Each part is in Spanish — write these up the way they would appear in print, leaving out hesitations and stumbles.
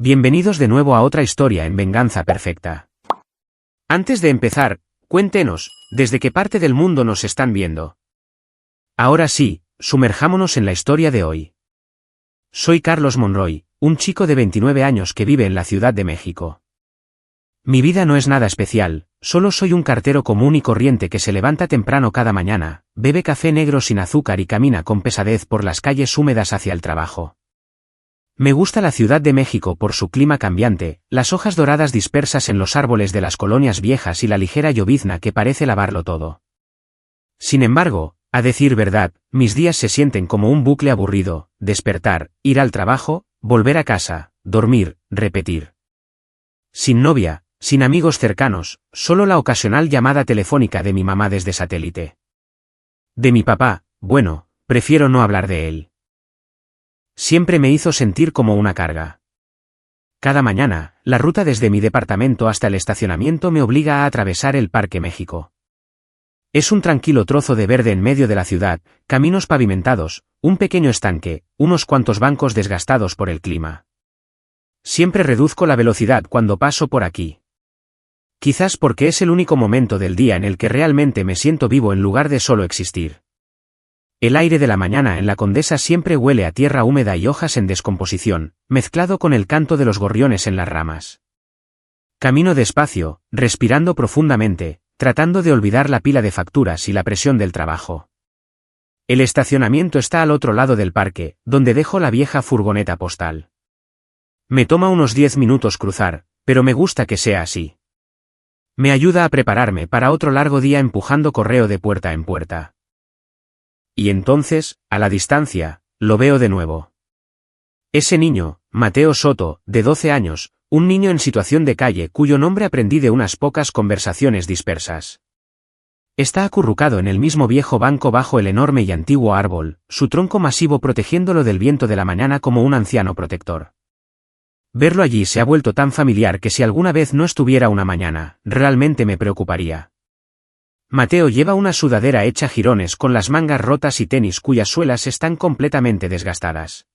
Bienvenidos de nuevo a otra historia en Venganza Perfecta. Antes de empezar, cuéntenos, ¿desde qué parte del mundo nos están viendo? Ahora sí, sumerjámonos en la historia de hoy. Soy Carlos Monroy, un chico de 29 años que vive en la Ciudad de México. Mi vida no es nada especial, solo soy un cartero común y corriente que se levanta temprano cada mañana, bebe café negro sin azúcar y camina con pesadez por las calles húmedas hacia el trabajo. Me gusta la Ciudad de México por su clima cambiante, las hojas doradas dispersas en los árboles de las colonias viejas y la ligera llovizna que parece lavarlo todo. Sin embargo, a decir verdad, mis días se sienten como un bucle aburrido: despertar, ir al trabajo, volver a casa, dormir, repetir. Sin novia, sin amigos cercanos, solo la ocasional llamada telefónica de mi mamá desde satélite. De mi papá, bueno, prefiero no hablar de él. Siempre me hizo sentir como una carga. Cada mañana, la ruta desde mi departamento hasta el estacionamiento me obliga a atravesar el Parque México. Es un tranquilo trozo de verde en medio de la ciudad, caminos pavimentados, un pequeño estanque, unos cuantos bancos desgastados por el clima. Siempre reduzco la velocidad cuando paso por aquí. Quizás porque es el único momento del día en el que realmente me siento vivo en lugar de solo existir. El aire de la mañana en la Condesa siempre huele a tierra húmeda y hojas en descomposición, mezclado con el canto de los gorriones en las ramas. Camino despacio, respirando profundamente, tratando de olvidar la pila de facturas y la presión del trabajo. El estacionamiento está al otro lado del parque, donde dejo la vieja furgoneta postal. Me toma unos 10 minutos cruzar, pero me gusta que sea así. Me ayuda a prepararme para otro largo día empujando correo de puerta en puerta. Y entonces, a la distancia, lo veo de nuevo. Ese niño, Mateo Soto, de 12 años, un niño en situación de calle cuyo nombre aprendí de unas pocas conversaciones dispersas. Está acurrucado en el mismo viejo banco bajo el enorme y antiguo árbol, su tronco masivo protegiéndolo del viento de la mañana como un anciano protector. Verlo allí se ha vuelto tan familiar que si alguna vez no estuviera una mañana, realmente me preocuparía. Mateo lleva una sudadera hecha jirones con las mangas rotas y tenis cuyas suelas están completamente desgastadas.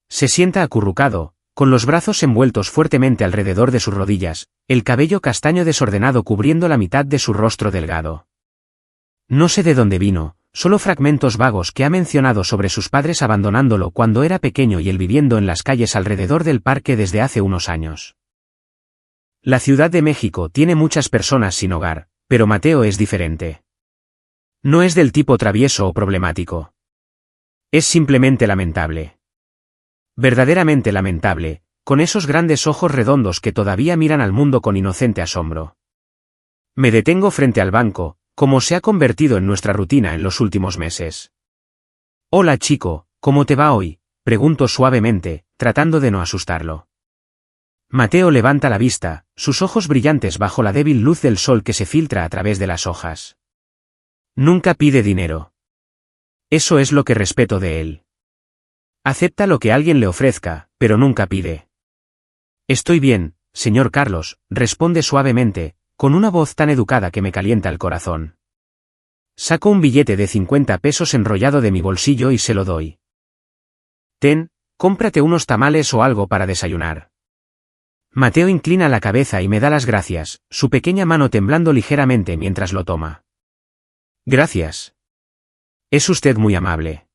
Se sienta acurrucado, con los brazos envueltos fuertemente alrededor de sus rodillas, el cabello castaño desordenado cubriendo la mitad de su rostro delgado. No sé de dónde vino, solo fragmentos vagos que ha mencionado sobre sus padres abandonándolo cuando era pequeño y él viviendo en las calles alrededor del parque desde hace unos años. La Ciudad de México tiene muchas personas sin hogar, pero Mateo es diferente. No es del tipo travieso o problemático. Es simplemente lamentable. Verdaderamente lamentable, con esos grandes ojos redondos que todavía miran al mundo con inocente asombro. Me detengo frente al banco, como se ha convertido en nuestra rutina en los últimos meses. Hola chico, ¿cómo te va hoy?, pregunto suavemente, tratando de no asustarlo. Mateo levanta la vista, sus ojos brillantes bajo la débil luz del sol que se filtra a través de las hojas. Nunca pide dinero. Eso es lo que respeto de él. Acepta lo que alguien le ofrezca, pero nunca pide. Estoy bien, señor Carlos, responde suavemente, con una voz tan educada que me calienta el corazón. Saco un billete de 50 pesos enrollado de mi bolsillo y se lo doy. Ten, cómprate unos tamales o algo para desayunar. Mateo inclina la cabeza y me da las gracias, su pequeña mano temblando ligeramente mientras lo toma. Gracias. Es usted muy amable.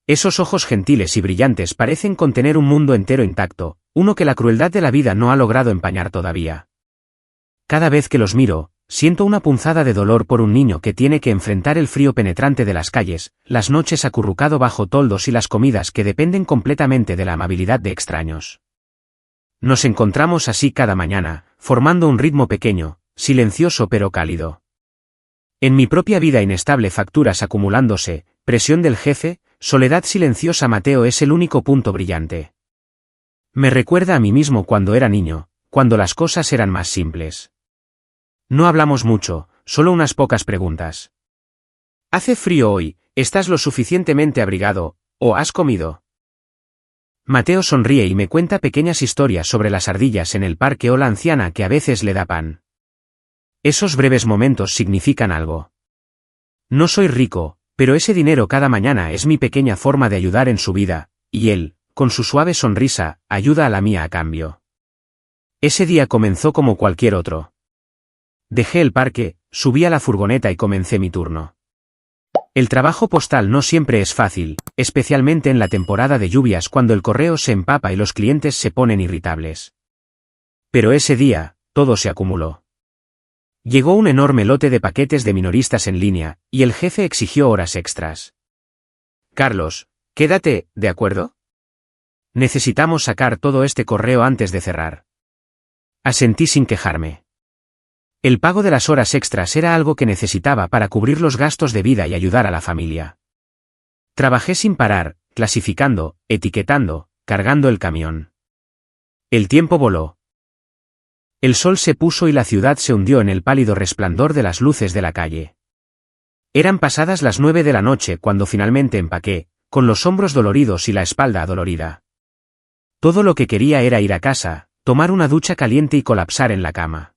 Esos ojos gentiles y brillantes parecen contener un mundo entero intacto, uno que la crueldad de la vida no ha logrado empañar todavía. Cada vez que los miro, siento una punzada de dolor por un niño que tiene que enfrentar el frío penetrante de las calles, las noches acurrucado bajo toldos y las comidas que dependen completamente de la amabilidad de extraños. Nos encontramos así cada mañana, formando un ritmo pequeño, silencioso pero cálido. En mi propia vida inestable, facturas acumulándose, presión del jefe, soledad silenciosa. Mateo es el único punto brillante. Me recuerda a mí mismo cuando era niño, cuando las cosas eran más simples. No hablamos mucho, solo unas pocas preguntas. ¿Hace frío hoy? ¿Estás lo suficientemente abrigado? ¿O has comido? Mateo sonríe y me cuenta pequeñas historias sobre las ardillas en el parque o la anciana que a veces le da pan. Esos breves momentos significan algo. No soy rico, pero ese dinero cada mañana es mi pequeña forma de ayudar en su vida, y él, con su suave sonrisa, ayuda a la mía a cambio. Ese día comenzó como cualquier otro. Dejé el parque, subí a la furgoneta y comencé mi turno. El trabajo postal no siempre es fácil, especialmente en la temporada de lluvias cuando el correo se empapa y los clientes se ponen irritables. Pero ese día, todo se acumuló. Llegó un enorme lote de paquetes de minoristas en línea, y el jefe exigió horas extras. Carlos, quédate, ¿de acuerdo? Necesitamos sacar todo este correo antes de cerrar. Asentí sin quejarme. El pago de las horas extras era algo que necesitaba para cubrir los gastos de vida y ayudar a la familia. Trabajé sin parar, clasificando, etiquetando, cargando el camión. El tiempo voló. El sol se puso y la ciudad se hundió en el pálido resplandor de las luces de la calle. Eran pasadas las 9 de la noche cuando finalmente empaqué, con los hombros doloridos y la espalda adolorida. Todo lo que quería era ir a casa, tomar una ducha caliente y colapsar en la cama.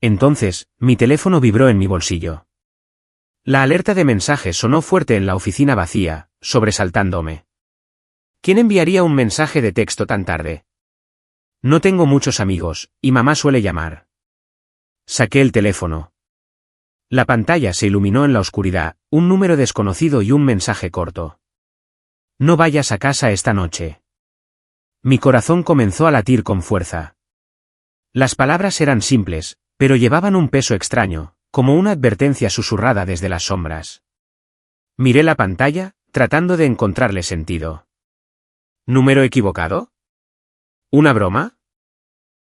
Entonces, mi teléfono vibró en mi bolsillo. La alerta de mensajes sonó fuerte en la oficina vacía, sobresaltándome. ¿Quién enviaría un mensaje de texto tan tarde? No tengo muchos amigos, y mamá suele llamar. Saqué el teléfono. La pantalla se iluminó en la oscuridad, un número desconocido y un mensaje corto. No vayas a casa esta noche. Mi corazón comenzó a latir con fuerza. Las palabras eran simples, pero llevaban un peso extraño, como una advertencia susurrada desde las sombras. Miré la pantalla, tratando de encontrarle sentido. ¿Número equivocado? ¿Una broma?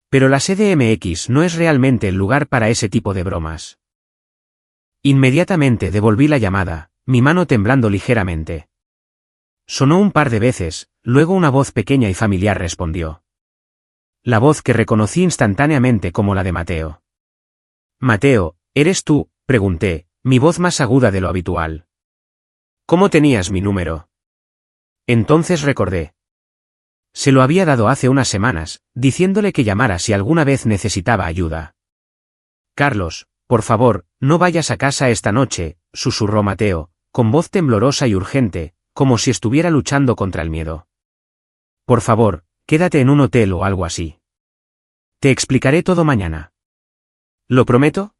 Pero la CDMX no es realmente el lugar para ese tipo de bromas. Inmediatamente devolví la llamada, mi mano temblando ligeramente. Sonó un par de veces, luego una voz pequeña y familiar respondió. La voz que reconocí instantáneamente como la de Mateo. Mateo, ¿eres tú?, pregunté, mi voz más aguda de lo habitual. ¿Cómo tenías mi número? Entonces recordé. Se lo había dado hace unas semanas, diciéndole que llamara si alguna vez necesitaba ayuda. Carlos, por favor, no vayas a casa esta noche, susurró Mateo, con voz temblorosa y urgente, como si estuviera luchando contra el miedo. Por favor, quédate en un hotel o algo así. Te explicaré todo mañana. ¿Lo prometo?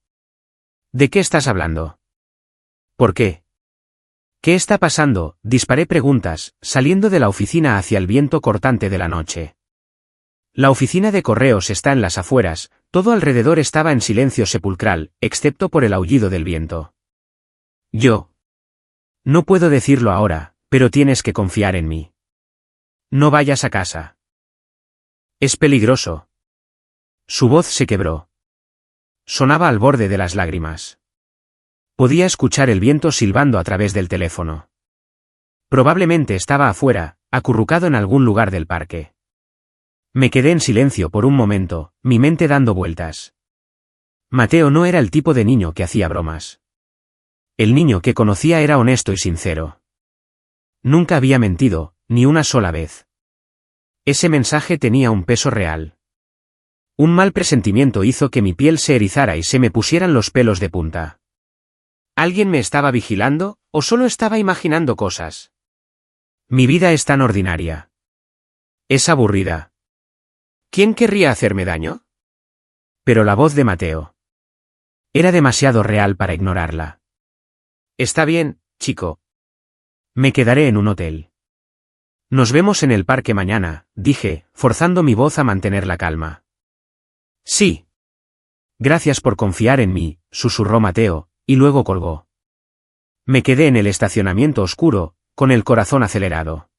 ¿De qué estás hablando? ¿Por qué? ¿Qué está pasando?, disparé preguntas, saliendo de la oficina hacia el viento cortante de la noche. La oficina de correos está en las afueras, todo alrededor estaba en silencio sepulcral, excepto por el aullido del viento. No puedo decirlo ahora, pero tienes que confiar en mí. No vayas a casa. Es peligroso. Su voz se quebró. Sonaba al borde de las lágrimas. Podía escuchar el viento silbando a través del teléfono. Probablemente estaba afuera, acurrucado en algún lugar del parque. Me quedé en silencio por un momento, mi mente dando vueltas. Mateo no era el tipo de niño que hacía bromas. El niño que conocía era honesto y sincero. Nunca había mentido, ni una sola vez. Ese mensaje tenía un peso real. Un mal presentimiento hizo que mi piel se erizara y se me pusieran los pelos de punta. ¿Alguien me estaba vigilando, o solo estaba imaginando cosas? Mi vida es tan ordinaria. Es aburrida. ¿Quién querría hacerme daño? Pero la voz de Mateo era demasiado real para ignorarla. Está bien, chico. Me quedaré en un hotel. Nos vemos en el parque mañana, dije, forzando mi voz a mantener la calma. Sí. Gracias por confiar en mí, susurró Mateo, y luego colgó. Me quedé en el estacionamiento oscuro, con el corazón acelerado.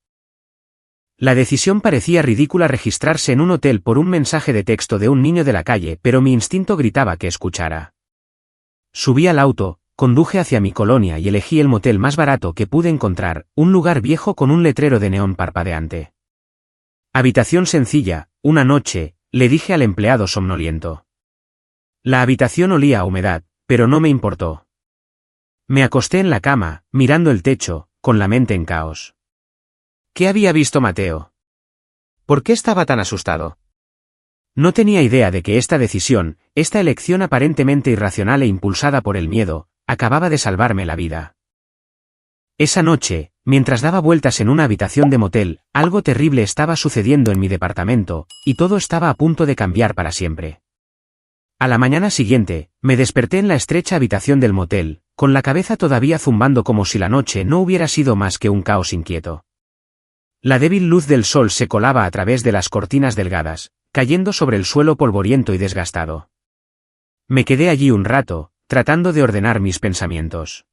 La decisión parecía ridícula registrarse en un hotel por un mensaje de texto de un niño de la calle, pero mi instinto gritaba que escuchara. Subí al auto, conduje hacia mi colonia y elegí el motel más barato que pude encontrar, un lugar viejo con un letrero de neón parpadeante. Habitación sencilla, una noche, le dije al empleado somnoliento. La habitación olía a humedad, pero no me importó. Me acosté en la cama, mirando el techo, con la mente en caos. ¿Qué había visto Mateo? ¿Por qué estaba tan asustado? No tenía idea de que esta decisión, esta elección aparentemente irracional e impulsada por el miedo, acababa de salvarme la vida. Esa noche, Mientras daba vueltas en una habitación de motel, algo terrible estaba sucediendo en mi departamento, y todo estaba a punto de cambiar para siempre. A la mañana siguiente, me desperté en la estrecha habitación del motel, con la cabeza todavía zumbando como si la noche no hubiera sido más que un caos inquieto. La débil luz del sol se colaba a través de las cortinas delgadas, cayendo sobre el suelo polvoriento y desgastado. Me quedé allí un rato, tratando de ordenar mis pensamientos.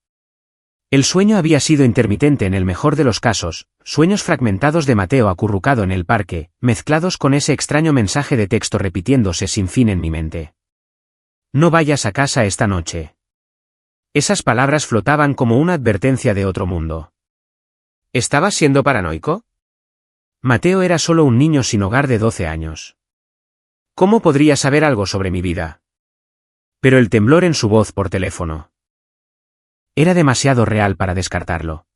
El sueño había sido intermitente en el mejor de los casos, sueños fragmentados de Mateo acurrucado en el parque, mezclados con ese extraño mensaje de texto repitiéndose sin fin en mi mente. No vayas a casa esta noche. Esas palabras flotaban como una advertencia de otro mundo. ¿Estabas siendo paranoico? Mateo era solo un niño sin hogar de 12 años. ¿Cómo podría saber algo sobre mi vida? Pero el temblor en su voz por teléfono era demasiado real para descartarlo.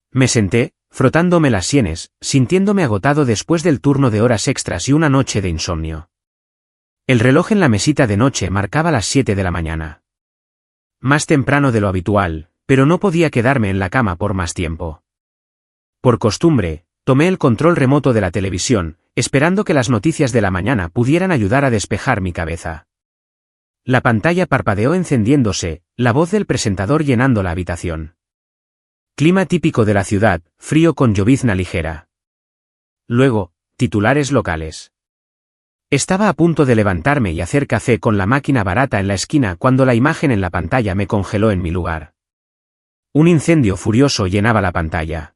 Me senté, frotándome las sienes, sintiéndome agotado después del turno de horas extras y una noche de insomnio. El reloj en la mesita de noche marcaba las 7 de la mañana. Más temprano de lo habitual, pero no podía quedarme en la cama por más tiempo. Por costumbre, tomé el control remoto de la televisión, esperando que las noticias de la mañana pudieran ayudar a despejar mi cabeza. La pantalla parpadeó encendiéndose, la voz del presentador llenando la habitación. Clima típico de la ciudad, frío con llovizna ligera. Luego, titulares locales. Estaba a punto de levantarme y hacer café con la máquina barata en la esquina cuando la imagen en la pantalla me congeló en mi lugar. Un incendio furioso llenaba la pantalla.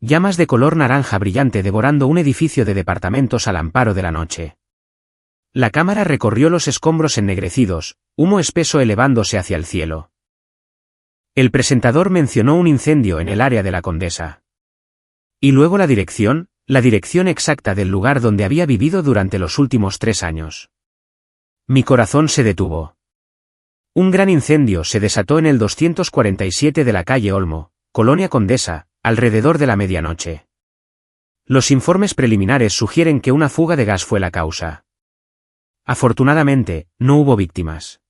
Llamas de color naranja brillante devorando un edificio de departamentos al amparo de la noche. La cámara recorrió los escombros ennegrecidos, humo espeso elevándose hacia el cielo. El presentador mencionó un incendio en el área de la Condesa. Y luego la dirección exacta del lugar donde había vivido durante los últimos 3 años. Mi corazón se detuvo. Un gran incendio se desató en el 247 de la calle Olmo, Colonia Condesa, alrededor de la medianoche. Los informes preliminares sugieren que una fuga de gas fue la causa. Afortunadamente, no hubo víctimas.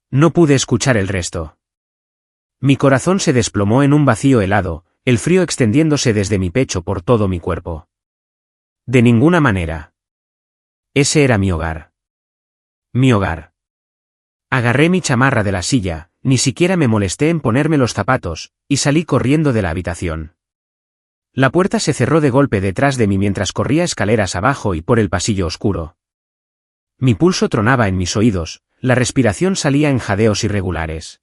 No pude escuchar el resto. Mi corazón se desplomó en un vacío helado, el frío extendiéndose desde mi pecho por todo mi cuerpo. De ninguna manera. Ese era mi hogar. Mi hogar. Agarré mi chamarra de la silla, ni siquiera me molesté en ponerme los zapatos, y salí corriendo de la habitación. La puerta se cerró de golpe detrás de mí mientras corría escaleras abajo y por el pasillo oscuro. Mi pulso tronaba en mis oídos, la respiración salía en jadeos irregulares.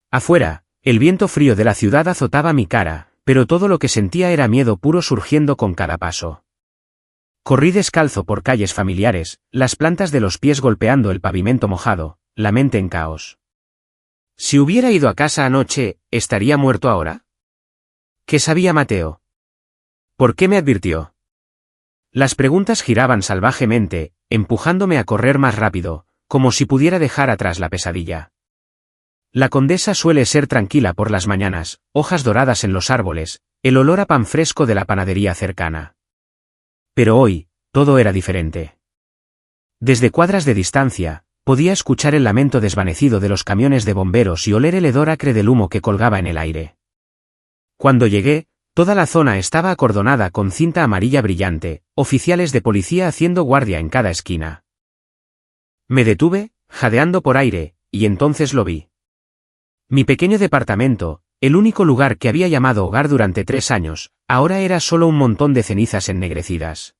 Afuera, el viento frío de la ciudad azotaba mi cara, pero todo lo que sentía era miedo puro surgiendo con cada paso. Corrí descalzo por calles familiares, las plantas de los pies golpeando el pavimento mojado, la mente en caos. Si hubiera ido a casa anoche, ¿estaría muerto ahora? ¿Qué sabía Mateo? ¿Por qué me advirtió? Las preguntas giraban salvajemente, empujándome a correr más rápido, como si pudiera dejar atrás la pesadilla. La Condesa suele ser tranquila por las mañanas, hojas doradas en los árboles, el olor a pan fresco de la panadería cercana. Pero hoy, todo era diferente. Desde cuadras de distancia, podía escuchar el lamento desvanecido de los camiones de bomberos y oler el hedor acre del humo que colgaba en el aire. Cuando llegué, toda la zona estaba acordonada con cinta amarilla brillante, oficiales de policía haciendo guardia en cada esquina. Me detuve, jadeando por aire, y entonces lo vi. Mi pequeño departamento, el único lugar que había llamado hogar durante 3 años, ahora era solo un montón de cenizas ennegrecidas.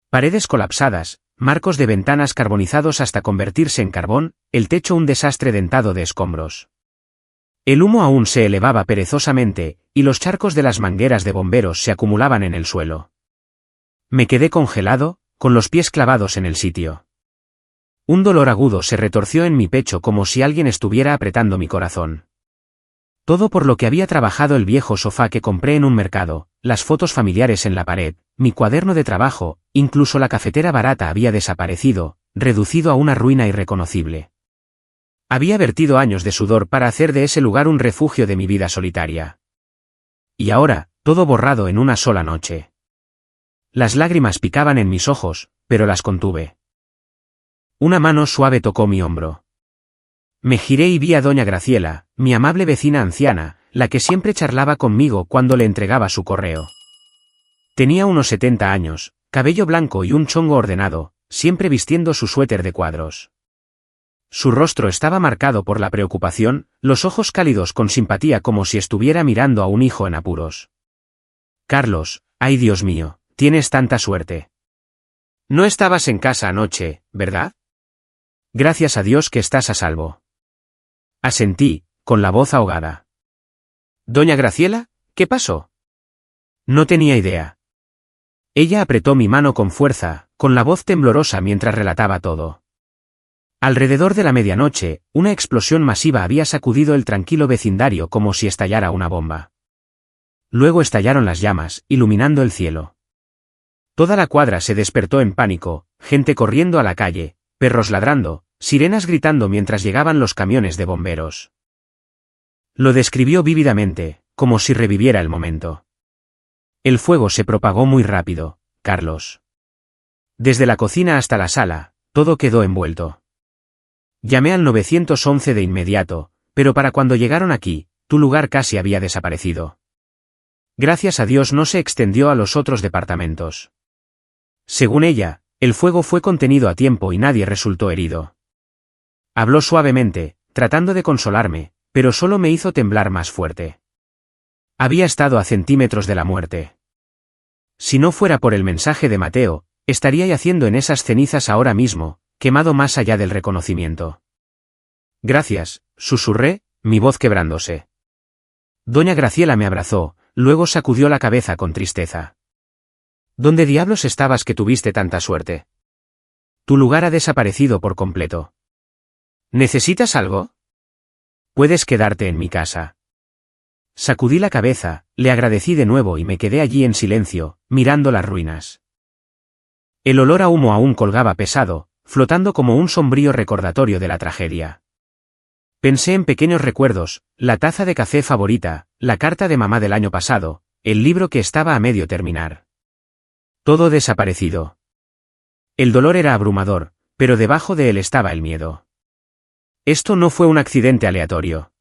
Paredes colapsadas, marcos de ventanas carbonizados hasta convertirse en carbón, el techo un desastre dentado de escombros. El humo aún se elevaba perezosamente, y los charcos de las mangueras de bomberos se acumulaban en el suelo. Me quedé congelado, con los pies clavados en el sitio. Un dolor agudo se retorció en mi pecho como si alguien estuviera apretando mi corazón. Todo por lo que había trabajado el viejo sofá que compré en un mercado, las fotos familiares en la pared, mi cuaderno de trabajo, incluso la cafetera barata había desaparecido, reducido a una ruina irreconocible. Había vertido años de sudor para hacer de ese lugar un refugio de mi vida solitaria. Y ahora, todo borrado en una sola noche. Las lágrimas picaban en mis ojos, pero las contuve. Una mano suave tocó mi hombro. Me giré y vi a doña Graciela, mi amable vecina anciana, la que siempre charlaba conmigo cuando le entregaba su correo. Tenía unos 70 años, cabello blanco y un chongo ordenado, siempre vistiendo su suéter de cuadros. Su rostro estaba marcado por la preocupación, los ojos cálidos con simpatía como si estuviera mirando a un hijo en apuros. Carlos, ay Dios mío, tienes tanta suerte. No estabas en casa anoche, ¿verdad? Gracias a Dios que estás a salvo. Asentí, con la voz ahogada. Doña Graciela, ¿qué pasó? No tenía idea. Ella apretó mi mano con fuerza, con la voz temblorosa mientras relataba todo. Alrededor de la medianoche, una explosión masiva había sacudido el tranquilo vecindario como si estallara una bomba. Luego estallaron las llamas, iluminando el cielo. Toda la cuadra se despertó en pánico, gente corriendo a la calle, perros ladrando, sirenas gritando mientras llegaban los camiones de bomberos. Lo describió vívidamente, como si reviviera el momento. El fuego se propagó muy rápido, Carlos. Desde la cocina hasta la sala, todo quedó envuelto. Llamé al 911 de inmediato, pero para cuando llegaron aquí, tu lugar casi había desaparecido. Gracias a Dios no se extendió a los otros departamentos. Según ella, el fuego fue contenido a tiempo y nadie resultó herido. Habló suavemente, tratando de consolarme, pero solo me hizo temblar más fuerte. Había estado a centímetros de la muerte. Si no fuera por el mensaje de Mateo, estaría yaciendo en esas cenizas ahora mismo, quemado más allá del reconocimiento. Gracias, susurré, mi voz quebrándose. Doña Graciela me abrazó, luego sacudió la cabeza con tristeza. ¿Dónde diablos estabas que tuviste tanta suerte? Tu lugar ha desaparecido por completo. ¿Necesitas algo? Puedes quedarte en mi casa. Sacudí la cabeza, le agradecí de nuevo y me quedé allí en silencio, mirando las ruinas. El olor a humo aún colgaba pesado, flotando como un sombrío recordatorio de la tragedia. Pensé en pequeños recuerdos, la taza de café favorita, la carta de mamá del año pasado, el libro que estaba a medio terminar. Todo desaparecido. El dolor era abrumador, pero debajo de él estaba el miedo. Esto no fue un accidente aleatorio.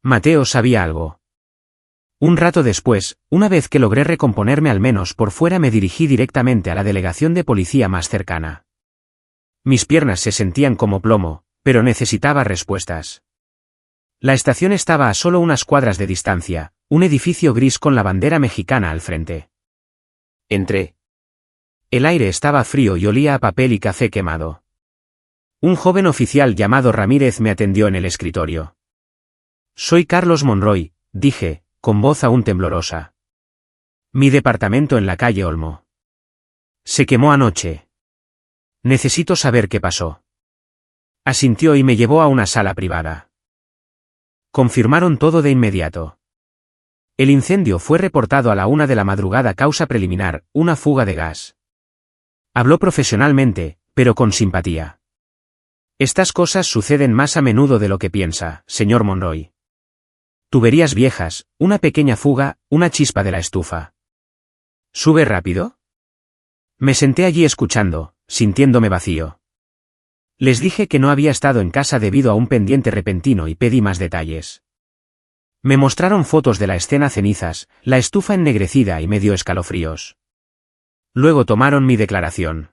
Mateo sabía algo. Un rato después, una vez que logré recomponerme al menos por fuera, me dirigí directamente a la delegación de policía más cercana. Mis piernas se sentían como plomo, pero necesitaba respuestas. La estación estaba a solo unas cuadras de distancia, un edificio gris con la bandera mexicana al frente. Entré. El aire estaba frío y olía a papel y café quemado. Un joven oficial llamado Ramírez me atendió en el escritorio. Soy Carlos Monroy, dije, con voz aún temblorosa. Mi departamento en la calle Olmo. Se quemó anoche. Necesito saber qué pasó. Asintió y me llevó a una sala privada. Confirmaron todo de inmediato. El incendio fue reportado a la 1 de la madrugada, causa preliminar, una fuga de gas. Habló profesionalmente, pero con simpatía. Estas cosas suceden más a menudo de lo que piensa, señor Monroy. Tuberías viejas, una pequeña fuga, una chispa de la estufa. ¿Sube rápido? Me senté allí escuchando, sintiéndome vacío. Les dije que no había estado en casa debido a un pendiente repentino y pedí más detalles. Me mostraron fotos de la escena: cenizas, la estufa ennegrecida y me dio escalofríos. Luego tomaron mi declaración.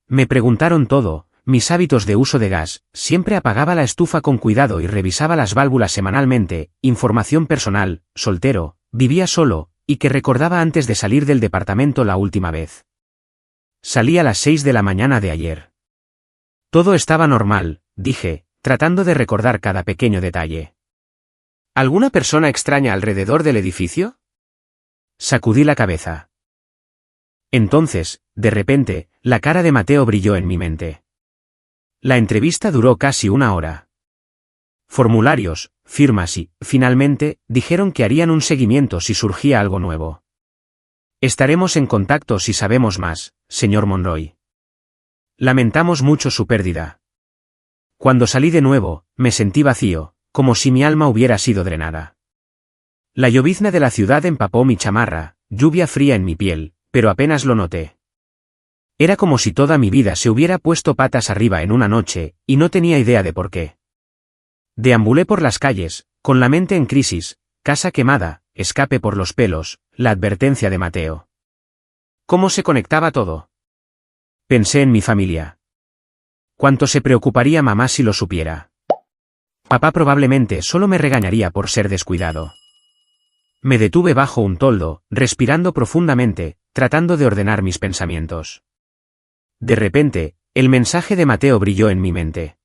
Me preguntaron todo, mis hábitos de uso de gas, siempre apagaba la estufa con cuidado y revisaba las válvulas semanalmente, información personal, soltero, vivía solo, y que recordaba antes de salir del departamento la última vez. Salí a las 6 de la mañana de ayer. Todo estaba normal, dije, tratando de recordar cada pequeño detalle. ¿Alguna persona extraña alrededor del edificio? Sacudí la cabeza. Entonces, de repente, la cara de Mateo brilló en mi mente. La entrevista duró casi una hora. Formularios, firmas y, finalmente, dijeron que harían un seguimiento si surgía algo nuevo. Estaremos en contacto si sabemos más, señor Monroy. Lamentamos mucho su pérdida. Cuando salí de nuevo, me sentí vacío, como si mi alma hubiera sido drenada. La llovizna de la ciudad empapó mi chamarra, lluvia fría en mi piel, pero apenas lo noté. Era como si toda mi vida se hubiera puesto patas arriba en una noche, y no tenía idea de por qué. Deambulé por las calles, Con la mente en crisis, casa quemada, escape por los pelos, la advertencia de Mateo. ¿Cómo se conectaba todo? Pensé en mi familia. ¿Cuánto se preocuparía mamá si lo supiera? Papá probablemente solo me regañaría por ser descuidado. Me detuve bajo un toldo, respirando profundamente, tratando de ordenar mis pensamientos. De repente, el mensaje de Mateo brilló en mi mente.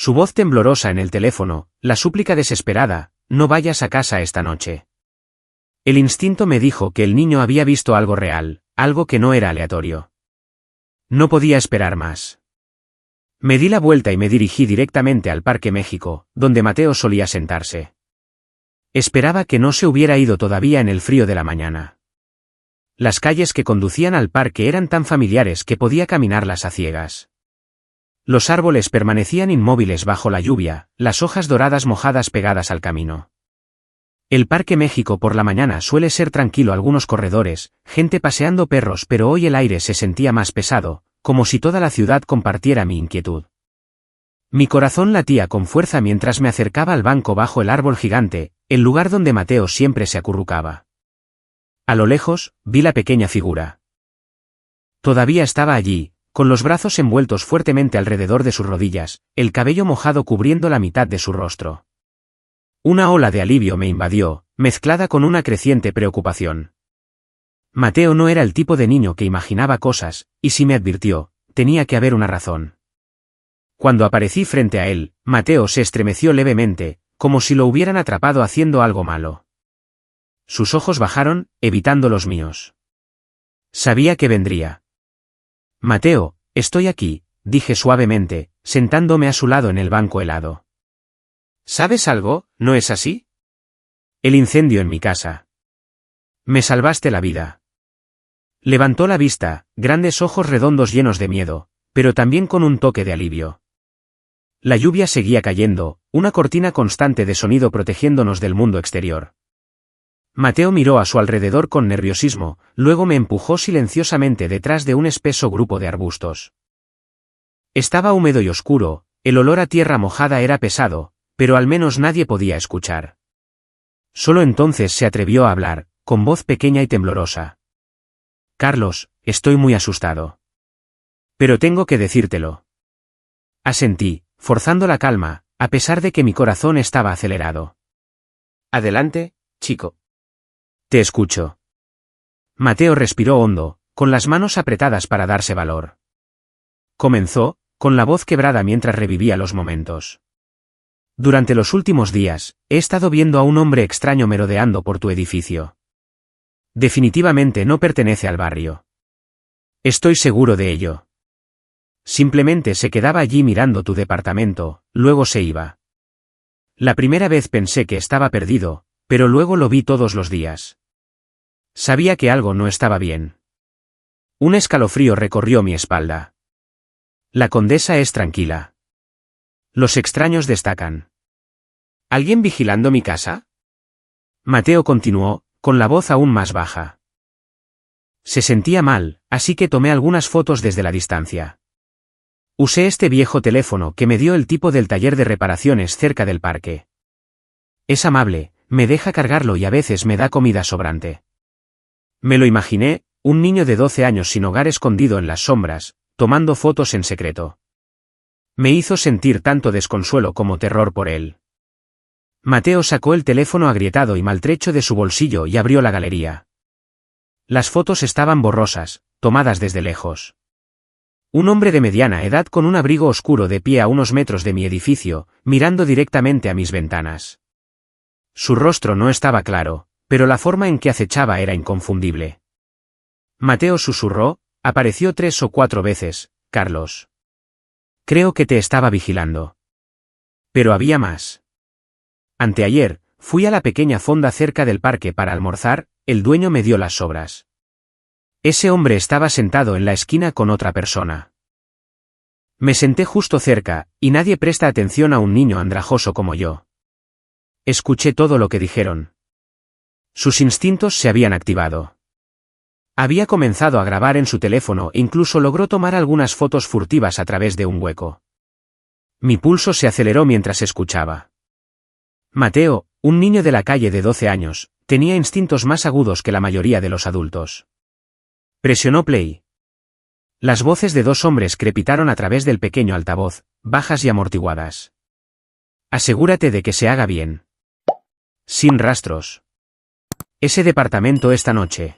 Su voz temblorosa en el teléfono, la súplica desesperada: no vayas a casa esta noche. El instinto me dijo que el niño había visto algo real, algo que no era aleatorio. No podía esperar más. Me di la vuelta y me dirigí directamente al Parque México, donde Mateo solía sentarse. Esperaba que no se hubiera ido todavía en el frío de la mañana. Las calles que conducían al parque eran tan familiares que podía caminarlas a ciegas. Los árboles permanecían inmóviles bajo la lluvia, las hojas doradas mojadas pegadas al camino. El Parque México por la mañana suele ser tranquilo, algunos corredores, gente paseando perros, pero hoy el aire se sentía más pesado, como si toda la ciudad compartiera mi inquietud. Mi corazón latía con fuerza mientras me acercaba al banco bajo el árbol gigante, el lugar donde Mateo siempre se acurrucaba. A lo lejos, vi la pequeña figura. Todavía estaba allí, con los brazos envueltos fuertemente alrededor de sus rodillas, el cabello mojado cubriendo la mitad de su rostro. Una ola de alivio me invadió, mezclada con una creciente preocupación. Mateo no era el tipo de niño que imaginaba cosas, y si me advirtió, tenía que haber una razón. Cuando aparecí frente a él, Mateo se estremeció levemente, como si lo hubieran atrapado haciendo algo malo. Sus ojos bajaron, evitando los míos. Sabía que vendría. Mateo, estoy aquí, dije suavemente, sentándome a su lado en el banco helado. ¿Sabes algo, no es así? El incendio en mi casa. Me salvaste la vida. Levantó la vista, grandes ojos redondos llenos de miedo, pero también con un toque de alivio. La lluvia seguía cayendo, una cortina constante de sonido protegiéndonos del mundo exterior. Mateo miró a su alrededor con nerviosismo, luego me empujó silenciosamente detrás de un espeso grupo de arbustos. Estaba húmedo y oscuro, el olor a tierra mojada era pesado, pero al menos nadie podía escuchar. Solo entonces se atrevió a hablar, con voz pequeña y temblorosa. Carlos, estoy muy asustado. Pero tengo que decírtelo. Asentí, forzando la calma, a pesar de que mi corazón estaba acelerado. Adelante, chico. Te escucho. Mateo respiró hondo, con las manos apretadas para darse valor. Comenzó, con la voz quebrada mientras revivía los momentos. Durante los últimos días, he estado viendo a un hombre extraño merodeando por tu edificio. Definitivamente no pertenece al barrio. Estoy seguro de ello. Simplemente se quedaba allí mirando tu departamento, luego se iba. La primera vez pensé que estaba perdido, pero luego lo vi todos los días. Sabía que algo no estaba bien. Un escalofrío recorrió mi espalda. La condesa es tranquila. Los extraños destacan. ¿Alguien vigilando mi casa? Mateo continuó, con la voz aún más baja. Se sentía mal, así que tomé algunas fotos desde la distancia. Usé este viejo teléfono que me dio el tipo del taller de reparaciones cerca del parque. Es amable, me deja cargarlo y a veces me da comida sobrante. Me lo imaginé, un niño de 12 años sin hogar escondido en las sombras, tomando fotos en secreto. Me hizo sentir tanto desconsuelo como terror por él. Mateo sacó el teléfono agrietado y maltrecho de su bolsillo y abrió la galería. Las fotos estaban borrosas, tomadas desde lejos. Un hombre de mediana edad con un abrigo oscuro de pie a unos metros de mi edificio, mirando directamente a mis ventanas. Su rostro no estaba claro, pero la forma en que acechaba era inconfundible. Mateo susurró, apareció 3 o 4 veces, Carlos. Creo que te estaba vigilando. Pero había más. Anteayer, fui a la pequeña fonda cerca del parque para almorzar, el dueño me dio las sobras. Ese hombre estaba sentado en la esquina con otra persona. Me senté justo cerca, y nadie presta atención a un niño andrajoso como yo. Escuché todo lo que dijeron. Sus instintos se habían activado. Había comenzado a grabar en su teléfono e incluso logró tomar algunas fotos furtivas a través de un hueco. Mi pulso se aceleró mientras escuchaba. Mateo, un niño de la calle de 12 años, tenía instintos más agudos que la mayoría de los adultos. Presionó play. Las voces de dos hombres crepitaron a través del pequeño altavoz, bajas y amortiguadas. Asegúrate de que se haga bien. Sin rastros. Ese departamento esta noche.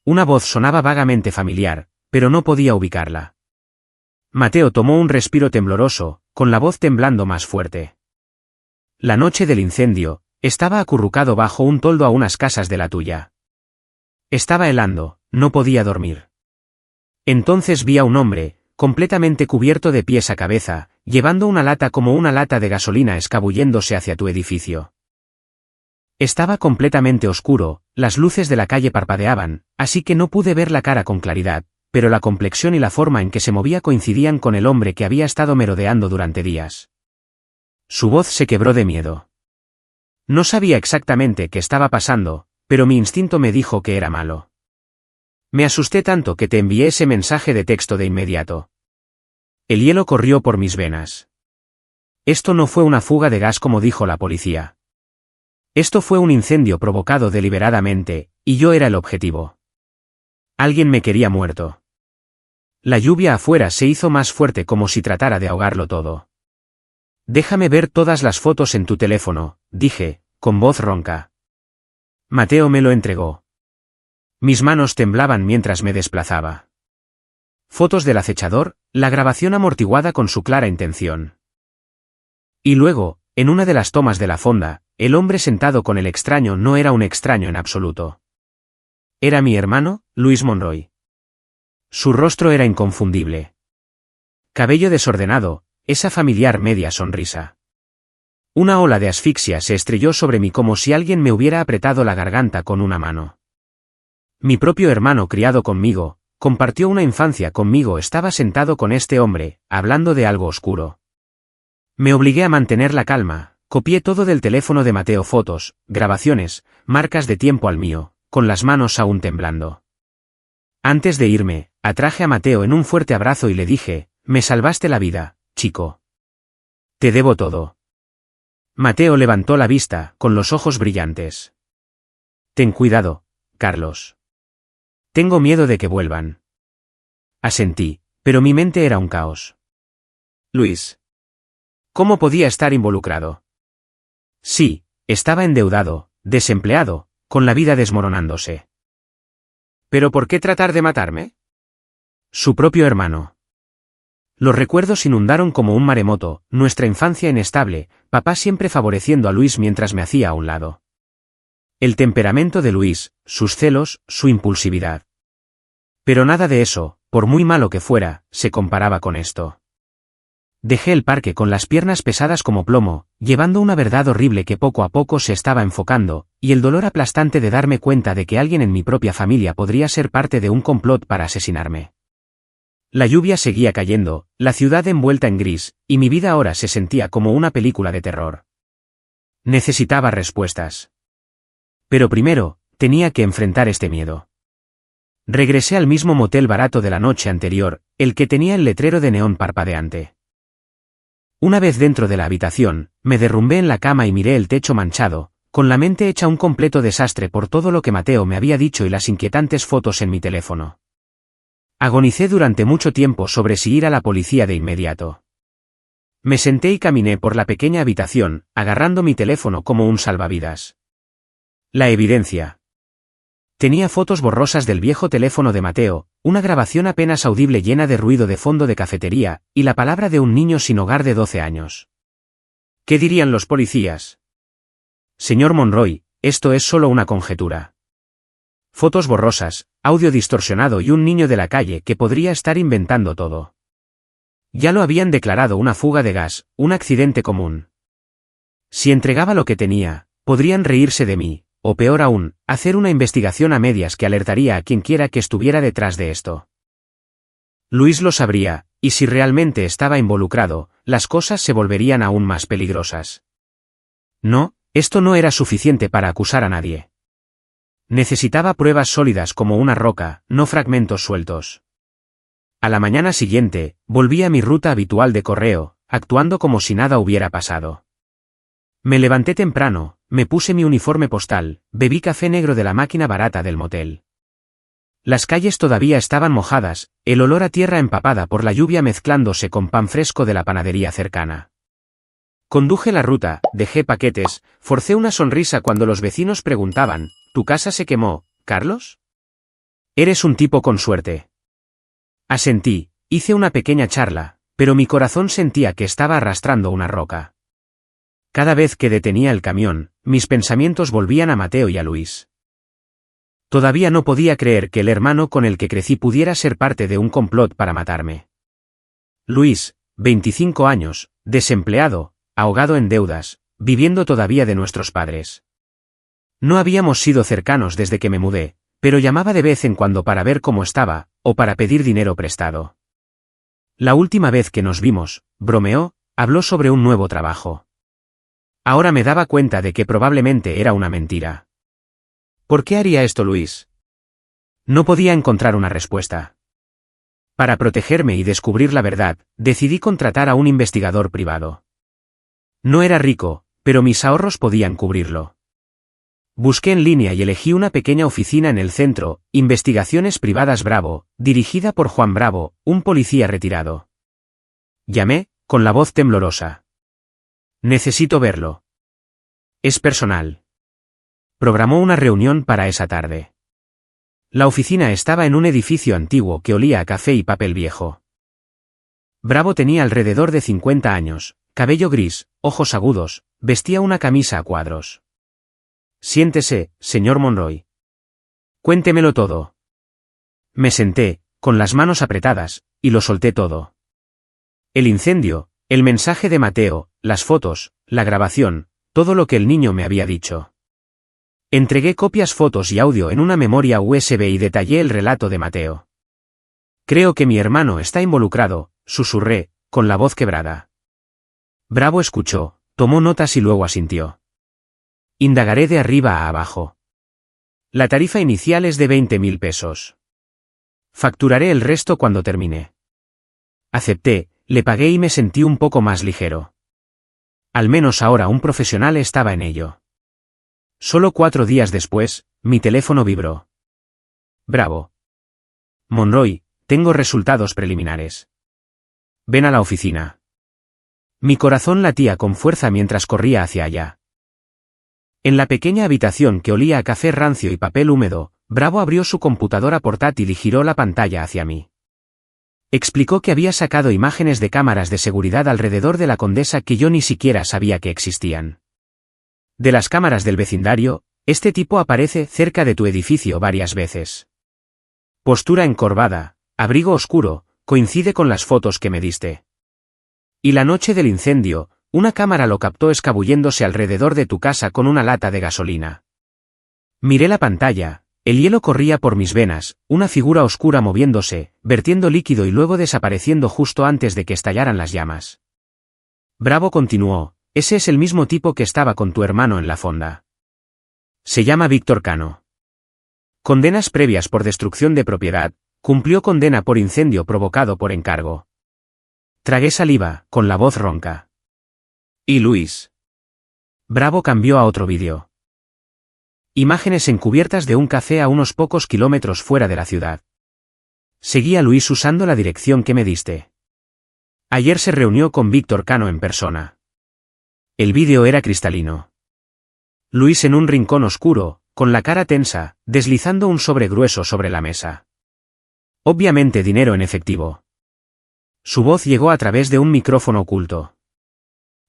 Una voz sonaba vagamente familiar, pero no podía ubicarla. Mateo tomó un respiro tembloroso, con la voz temblando más fuerte. La noche del incendio, estaba acurrucado bajo un toldo a unas casas de la tuya. Estaba helando, no podía dormir. Entonces vi a un hombre, completamente cubierto de pies a cabeza, llevando una lata como una lata de gasolina escabulléndose hacia tu edificio. Estaba completamente oscuro, las luces de la calle parpadeaban, así que no pude ver la cara con claridad, pero la complexión y la forma en que se movía coincidían con el hombre que había estado merodeando durante días. Su voz se quebró de miedo. No sabía exactamente qué estaba pasando, pero mi instinto me dijo que era malo. Me asusté tanto que te envié ese mensaje de texto de inmediato. El hielo corrió por mis venas. Esto no fue una fuga de gas como dijo la policía. Esto fue un incendio provocado deliberadamente, y yo era el objetivo. Alguien me quería muerto. La lluvia afuera se hizo más fuerte como si tratara de ahogarlo todo. Déjame ver todas las fotos en tu teléfono, dije, con voz ronca. Mateo me lo entregó. Mis manos temblaban mientras me desplazaba. Fotos del acechador, la grabación amortiguada con su clara intención. Y luego, en una de las tomas de la fonda, el hombre sentado con el extraño no era un extraño en absoluto. Era mi hermano, Luis Monroy. Su rostro era inconfundible. Cabello desordenado, esa familiar media sonrisa. Una ola de asfixia se estrelló sobre mí como si alguien me hubiera apretado la garganta con una mano. Mi propio hermano criado conmigo, compartió una infancia conmigo, estaba sentado con este hombre, hablando de algo oscuro. Me obligué a mantener la calma, copié todo del teléfono de Mateo, fotos, grabaciones, marcas de tiempo al mío, con las manos aún temblando. Antes de irme, atraje a Mateo en un fuerte abrazo y le dije, me salvaste la vida, chico. Te debo todo. Mateo levantó la vista, con los ojos brillantes. Ten cuidado, Carlos. Tengo miedo de que vuelvan. Asentí, pero mi mente era un caos. Luis. ¿Cómo podía estar involucrado? Sí, estaba endeudado, desempleado, con la vida desmoronándose. ¿Pero por qué tratar de matarme? Su propio hermano. Los recuerdos inundaron como un maremoto, nuestra infancia inestable, papá siempre favoreciendo a Luis mientras me hacía a un lado. El temperamento de Luis, sus celos, su impulsividad. Pero nada de eso, por muy malo que fuera, se comparaba con esto. Dejé el parque con las piernas pesadas como plomo, llevando una verdad horrible que poco a poco se estaba enfocando, y el dolor aplastante de darme cuenta de que alguien en mi propia familia podría ser parte de un complot para asesinarme. La lluvia seguía cayendo, la ciudad envuelta en gris, y mi vida ahora se sentía como una película de terror. Necesitaba respuestas. Pero primero, tenía que enfrentar este miedo. Regresé al mismo motel barato de la noche anterior, el que tenía el letrero de neón parpadeante. Una vez dentro de la habitación, me derrumbé en la cama y miré el techo manchado, con la mente hecha un completo desastre por todo lo que Mateo me había dicho y las inquietantes fotos en mi teléfono. Agonicé durante mucho tiempo sobre si ir a la policía de inmediato. Me senté y caminé por la pequeña habitación, agarrando mi teléfono como un salvavidas. La evidencia. Tenía fotos borrosas del viejo teléfono de Mateo, una grabación apenas audible llena de ruido de fondo de cafetería, y la palabra de un niño sin hogar de 12 años. ¿Qué dirían los policías? Señor Monroy, esto es solo una conjetura. Fotos borrosas, audio distorsionado y un niño de la calle que podría estar inventando todo. Ya lo habían declarado una fuga de gas, un accidente común. Si entregaba lo que tenía, podrían reírse de mí. O peor aún, hacer una investigación a medias que alertaría a quien quiera que estuviera detrás de esto. Luis lo sabría, y si realmente estaba involucrado, las cosas se volverían aún más peligrosas. No, esto no era suficiente para acusar a nadie. Necesitaba pruebas sólidas como una roca, no fragmentos sueltos. A la mañana siguiente, volví a mi ruta habitual de correo, actuando como si nada hubiera pasado. Me levanté temprano, me puse mi uniforme postal, bebí café negro de la máquina barata del motel. Las calles todavía estaban mojadas, el olor a tierra empapada por la lluvia mezclándose con pan fresco de la panadería cercana. Conduje la ruta, dejé paquetes, forcé una sonrisa cuando los vecinos preguntaban, ¿tu casa se quemó, Carlos? Eres un tipo con suerte. Asentí, hice una pequeña charla, pero mi corazón sentía que estaba arrastrando una roca. Cada vez que detenía el camión, mis pensamientos volvían a Mateo y a Luis. Todavía no podía creer que el hermano con el que crecí pudiera ser parte de un complot para matarme. Luis, 25 años, desempleado, ahogado en deudas, viviendo todavía de nuestros padres. No habíamos sido cercanos desde que me mudé, pero llamaba de vez en cuando para ver cómo estaba, o para pedir dinero prestado. La última vez que nos vimos, bromeó, habló sobre un nuevo trabajo. Ahora me daba cuenta de que probablemente era una mentira. ¿Por qué haría esto Luis? No podía encontrar una respuesta. Para protegerme y descubrir la verdad, decidí contratar a un investigador privado. No era rico, pero mis ahorros podían cubrirlo. Busqué en línea y elegí una pequeña oficina en el centro, Investigaciones Privadas Bravo, dirigida por Juan Bravo, un policía retirado. Llamé, con la voz temblorosa. Necesito verlo. Es personal. Programó una reunión para esa tarde. La oficina estaba en un edificio antiguo que olía a café y papel viejo. Bravo tenía alrededor de 50 años, cabello gris, ojos agudos, vestía una camisa a cuadros. Siéntese, señor Monroy. Cuéntemelo todo. Me senté, con las manos apretadas, y lo solté todo. El incendio, el mensaje de Mateo, las fotos, la grabación, todo lo que el niño me había dicho. Entregué copias, fotos y audio en una memoria USB y detallé el relato de Mateo. Creo que mi hermano está involucrado, susurré, con la voz quebrada. Bravo escuchó, tomó notas y luego asintió. Indagaré de arriba a abajo. La tarifa inicial es de 20.000 pesos. Facturaré el resto cuando termine. Acepté, le pagué y me sentí un poco más ligero. Al menos ahora un profesional estaba en ello. Solo 4 días después, mi teléfono vibró. Bravo. Monroy, tengo resultados preliminares. Ven a la oficina. Mi corazón latía con fuerza mientras corría hacia allá. En la pequeña habitación que olía a café rancio y papel húmedo, Bravo abrió su computadora portátil y giró la pantalla hacia mí. Explicó que había sacado imágenes de cámaras de seguridad alrededor de la Condesa que yo ni siquiera sabía que existían. De las cámaras del vecindario, este tipo aparece cerca de tu edificio varias veces. Postura encorvada, abrigo oscuro, coincide con las fotos que me diste. Y la noche del incendio, una cámara lo captó escabulléndose alrededor de tu casa con una lata de gasolina. Miré la pantalla, el hielo corría por mis venas, una figura oscura moviéndose, vertiendo líquido y luego desapareciendo justo antes de que estallaran las llamas. Bravo continuó, ese es el mismo tipo que estaba con tu hermano en la fonda. Se llama Víctor Cano. Condenas previas por destrucción de propiedad, cumplió condena por incendio provocado por encargo. Tragué saliva, con la voz ronca. ¿Y Luis? Bravo cambió a otro vídeo. Imágenes encubiertas de un café a unos pocos kilómetros fuera de la ciudad. Seguí a Luis usando la dirección que me diste. Ayer se reunió con Víctor Cano en persona. El vídeo era cristalino. Luis en un rincón oscuro, con la cara tensa, deslizando un sobre grueso sobre la mesa. Obviamente dinero en efectivo. Su voz llegó a través de un micrófono oculto.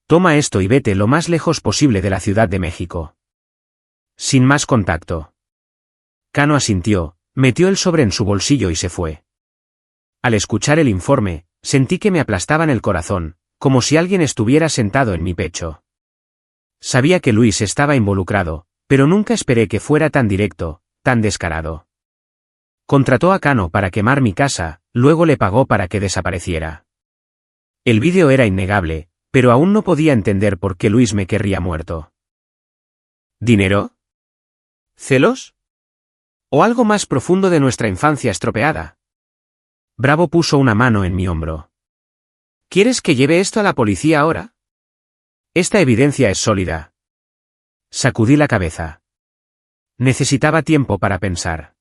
Toma esto y vete lo más lejos posible de la Ciudad de México. Sin más contacto. Cano asintió, metió el sobre en su bolsillo y se fue. Al escuchar el informe, sentí que me aplastaban el corazón, como si alguien estuviera sentado en mi pecho. Sabía que Luis estaba involucrado, pero nunca esperé que fuera tan directo, tan descarado. Contrató a Cano para quemar mi casa, luego le pagó para que desapareciera. El vídeo era innegable, pero aún no podía entender por qué Luis me querría muerto. ¿Dinero? ¿Celos? ¿O algo más profundo de nuestra infancia estropeada? Bravo puso una mano en mi hombro. ¿Quieres que lleve esto a la policía ahora? Esta evidencia es sólida. Sacudí la cabeza. Necesitaba tiempo para pensar.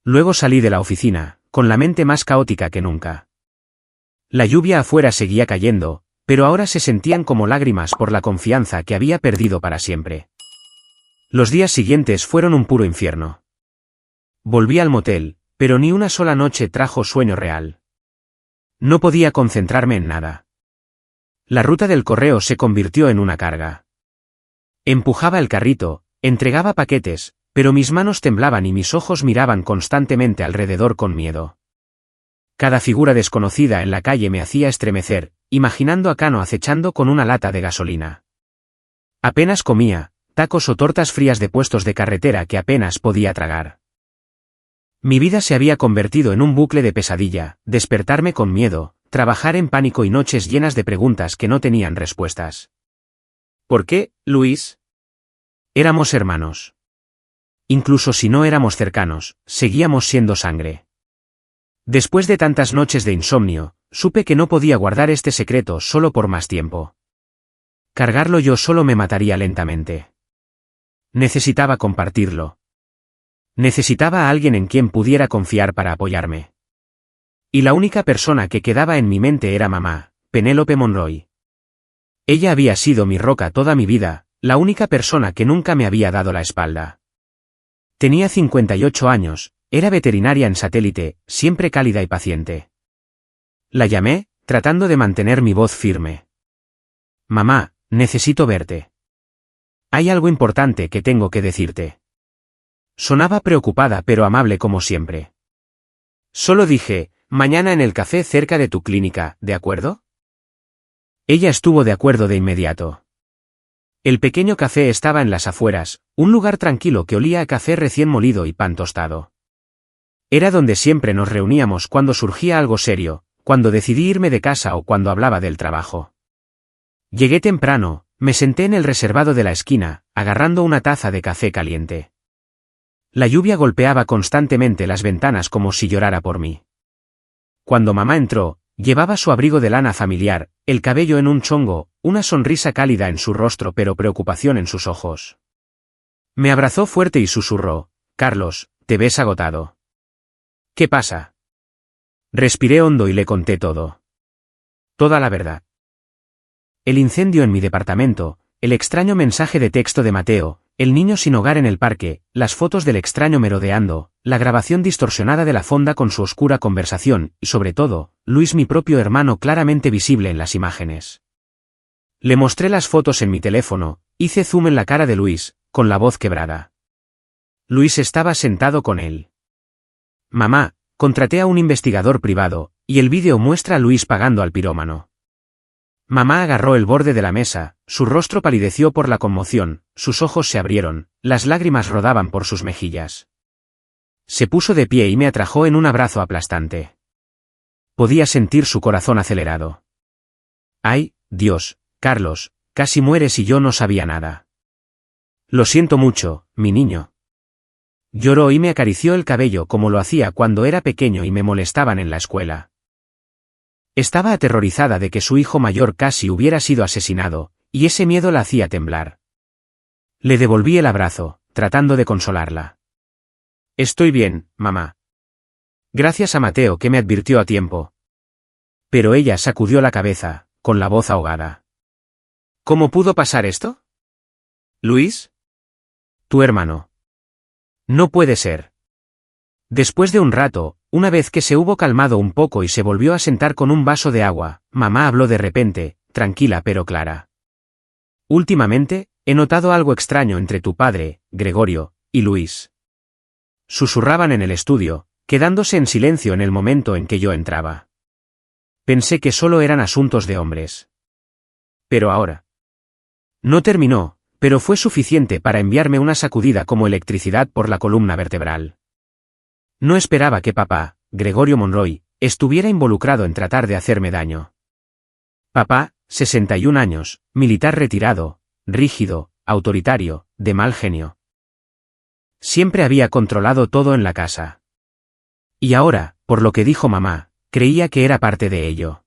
Luego salí de la oficina, con la mente más caótica que nunca. La lluvia afuera seguía cayendo, pero ahora se sentían como lágrimas por la confianza que había perdido para siempre. Los días siguientes fueron un puro infierno. Volví al motel, pero ni una sola noche trajo sueño real. No podía concentrarme en nada. La ruta del correo se convirtió en una carga. Empujaba el carrito, entregaba paquetes, pero mis manos temblaban y mis ojos miraban constantemente alrededor con miedo. Cada figura desconocida en la calle me hacía estremecer, imaginando a Kano acechando con una lata de gasolina. Apenas comía, tacos o tortas frías de puestos de carretera que apenas podía tragar. Mi vida se había convertido en un bucle de pesadilla, despertarme con miedo, trabajar en pánico y noches llenas de preguntas que no tenían respuestas. ¿Por qué, Luis? Éramos hermanos. Incluso si no éramos cercanos, seguíamos siendo sangre. Después de tantas noches de insomnio, supe que no podía guardar este secreto solo por más tiempo. Cargarlo yo solo me mataría lentamente. Necesitaba compartirlo. Necesitaba a alguien en quien pudiera confiar para apoyarme. Y la única persona que quedaba en mi mente era mamá, Penélope Monroy. Ella había sido mi roca toda mi vida, la única persona que nunca me había dado la espalda. Tenía 58 años, era veterinaria en Satélite, siempre cálida y paciente. La llamé, tratando de mantener mi voz firme. Mamá, necesito verte. Hay algo importante que tengo que decirte. Sonaba preocupada pero amable como siempre. Solo dije, mañana en el café cerca de tu clínica, ¿de acuerdo? Ella estuvo de acuerdo de inmediato. El pequeño café estaba en las afueras, un lugar tranquilo que olía a café recién molido y pan tostado. Era donde siempre nos reuníamos cuando surgía algo serio, cuando decidí irme de casa o cuando hablaba del trabajo. Llegué temprano, me senté en el reservado de la esquina, agarrando una taza de café caliente. La lluvia golpeaba constantemente las ventanas como si llorara por mí. Cuando mamá entró, llevaba su abrigo de lana familiar, el cabello en un chongo, una sonrisa cálida en su rostro pero preocupación en sus ojos. Me abrazó fuerte y susurró, Carlos, te ves agotado. ¿Qué pasa? Respiré hondo y le conté todo. Toda la verdad. El incendio en mi departamento, el extraño mensaje de texto de Mateo, el niño sin hogar en el parque, las fotos del extraño merodeando, la grabación distorsionada de la fonda con su oscura conversación, y sobre todo, Luis mi propio hermano claramente visible en las imágenes. Le mostré las fotos en mi teléfono, hice zoom en la cara de Luis, con la voz quebrada. Luis estaba sentado con él. Mamá, contraté a un investigador privado, y el vídeo muestra a Luis pagando al pirómano. Mamá agarró el borde de la mesa, su rostro palideció por la conmoción, sus ojos se abrieron, las lágrimas rodaban por sus mejillas. Se puso de pie y me atrajo en un abrazo aplastante. Podía sentir su corazón acelerado. ¡Ay, Dios, Carlos, casi mueres y yo no sabía nada! Lo siento mucho, mi niño. Lloró y me acarició el cabello como lo hacía cuando era pequeño y me molestaban en la escuela. Estaba aterrorizada de que su hijo mayor casi hubiera sido asesinado, y ese miedo la hacía temblar. Le devolví el abrazo, tratando de consolarla. Estoy bien, mamá. Gracias a Mateo que me advirtió a tiempo. Pero ella sacudió la cabeza, con la voz ahogada. ¿Cómo pudo pasar esto? ¿Luis? Tu hermano. No puede ser. Después de un rato, una vez que se hubo calmado un poco y se volvió a sentar con un vaso de agua, mamá habló de repente, tranquila pero clara. Últimamente, he notado algo extraño entre tu padre, Gregorio, y Luis. Susurraban en el estudio, quedándose en silencio en el momento en que yo entraba. Pensé que solo eran asuntos de hombres. Pero ahora. No terminó, pero fue suficiente para enviarme una sacudida como electricidad por la columna vertebral. No esperaba que papá, Gregorio Monroy, estuviera involucrado en tratar de hacerme daño. Papá, 61 años, militar retirado, rígido, autoritario, de mal genio. Siempre había controlado todo en la casa. Y ahora, por lo que dijo mamá, creía que era parte de ello.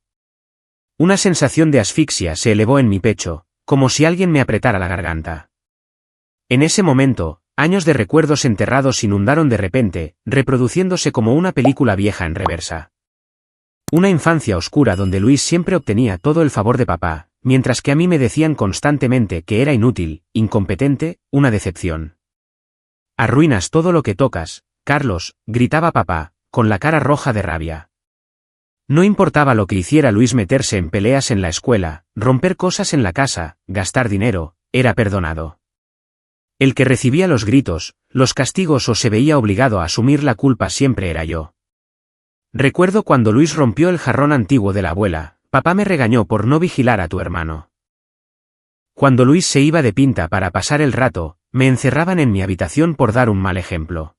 Una sensación de asfixia se elevó en mi pecho, como si alguien me apretara la garganta. En ese momento, años de recuerdos enterrados inundaron de repente, reproduciéndose como una película vieja en reversa. Una infancia oscura donde Luis siempre obtenía todo el favor de papá, mientras que a mí me decían constantemente que era inútil, incompetente, una decepción. Arruinas todo lo que tocas, Carlos, gritaba papá, con la cara roja de rabia. No importaba lo que hiciera Luis, meterse en peleas en la escuela, romper cosas en la casa, gastar dinero, era perdonado. El que recibía los gritos, los castigos o se veía obligado a asumir la culpa siempre era yo. Recuerdo cuando Luis rompió el jarrón antiguo de la abuela, papá me regañó por no vigilar a tu hermano. Cuando Luis se iba de pinta para pasar el rato, me encerraban en mi habitación por dar un mal ejemplo.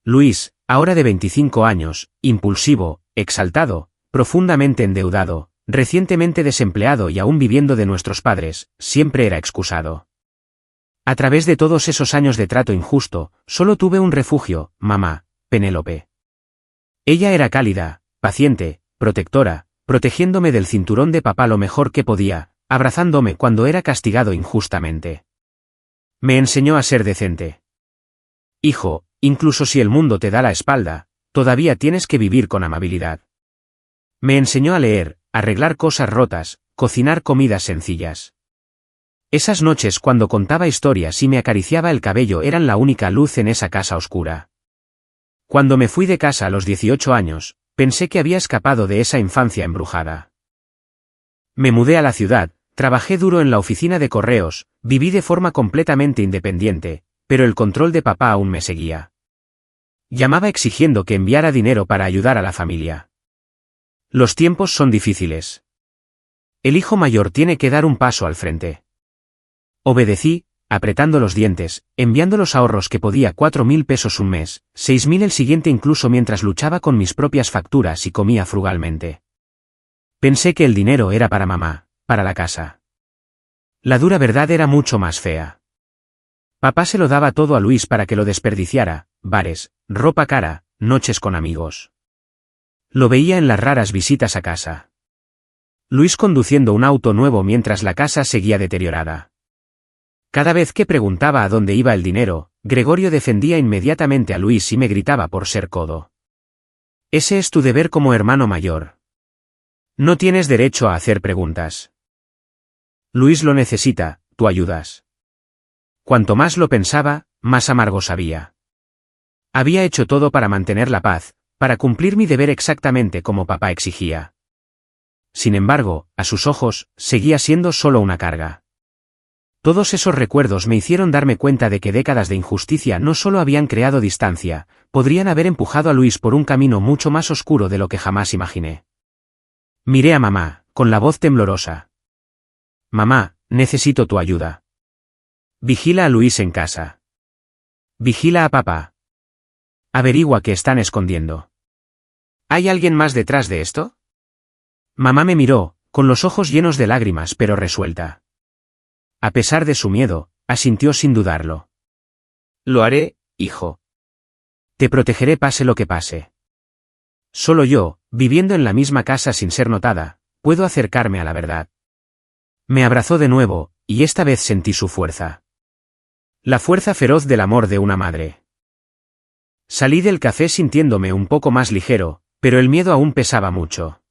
Luis, ahora de 25 años, impulsivo, exaltado, profundamente endeudado, recientemente desempleado y aún viviendo de nuestros padres, siempre era excusado. A través de todos esos años de trato injusto, solo tuve un refugio, mamá, Penélope. Ella era cálida, paciente, protectora, protegiéndome del cinturón de papá lo mejor que podía, abrazándome cuando era castigado injustamente. Me enseñó a ser decente. Hijo, incluso si el mundo te da la espalda, todavía tienes que vivir con amabilidad. Me enseñó a leer, arreglar cosas rotas, cocinar comidas sencillas. Esas noches cuando contaba historias y me acariciaba el cabello eran la única luz en esa casa oscura. Cuando me fui de casa a los 18 años, pensé que había escapado de esa infancia embrujada. Me mudé a la ciudad, trabajé duro en la oficina de correos, viví de forma completamente independiente, pero el control de papá aún me seguía. Llamaba exigiendo que enviara dinero para ayudar a la familia. Los tiempos son difíciles. El hijo mayor tiene que dar un paso al frente. Obedecí, apretando los dientes, enviando los ahorros que podía, 4.000 pesos un mes, 6.000 el siguiente, incluso mientras luchaba con mis propias facturas y comía frugalmente. Pensé que el dinero era para mamá, para la casa. La dura verdad era mucho más fea. Papá se lo daba todo a Luis para que lo desperdiciara, bares, ropa cara, noches con amigos. Lo veía en las raras visitas a casa. Luis conduciendo un auto nuevo mientras la casa seguía deteriorada. Cada vez que preguntaba a dónde iba el dinero, Gregorio defendía inmediatamente a Luis y me gritaba por ser codo. Ese es tu deber como hermano mayor. No tienes derecho a hacer preguntas. Luis lo necesita, tú ayudas. Cuanto más lo pensaba, más amargo sabía. Había hecho todo para mantener la paz, para cumplir mi deber exactamente como papá exigía. Sin embargo, a sus ojos, seguía siendo solo una carga. Todos esos recuerdos me hicieron darme cuenta de que décadas de injusticia no solo habían creado distancia, podrían haber empujado a Luis por un camino mucho más oscuro de lo que jamás imaginé. Miré a mamá, con la voz temblorosa. Mamá, necesito tu ayuda. Vigila a Luis en casa. Vigila a papá. Averigua qué están escondiendo. ¿Hay alguien más detrás de esto? Mamá me miró, con los ojos llenos de lágrimas pero resuelta. A pesar de su miedo, asintió sin dudarlo. Lo haré, hijo. Te protegeré pase lo que pase. Solo yo, viviendo en la misma casa sin ser notada, puedo acercarme a la verdad. Me abrazó de nuevo, y esta vez sentí su fuerza. La fuerza feroz del amor de una madre. Salí del café sintiéndome un poco más ligero, pero el miedo aún pesaba mucho.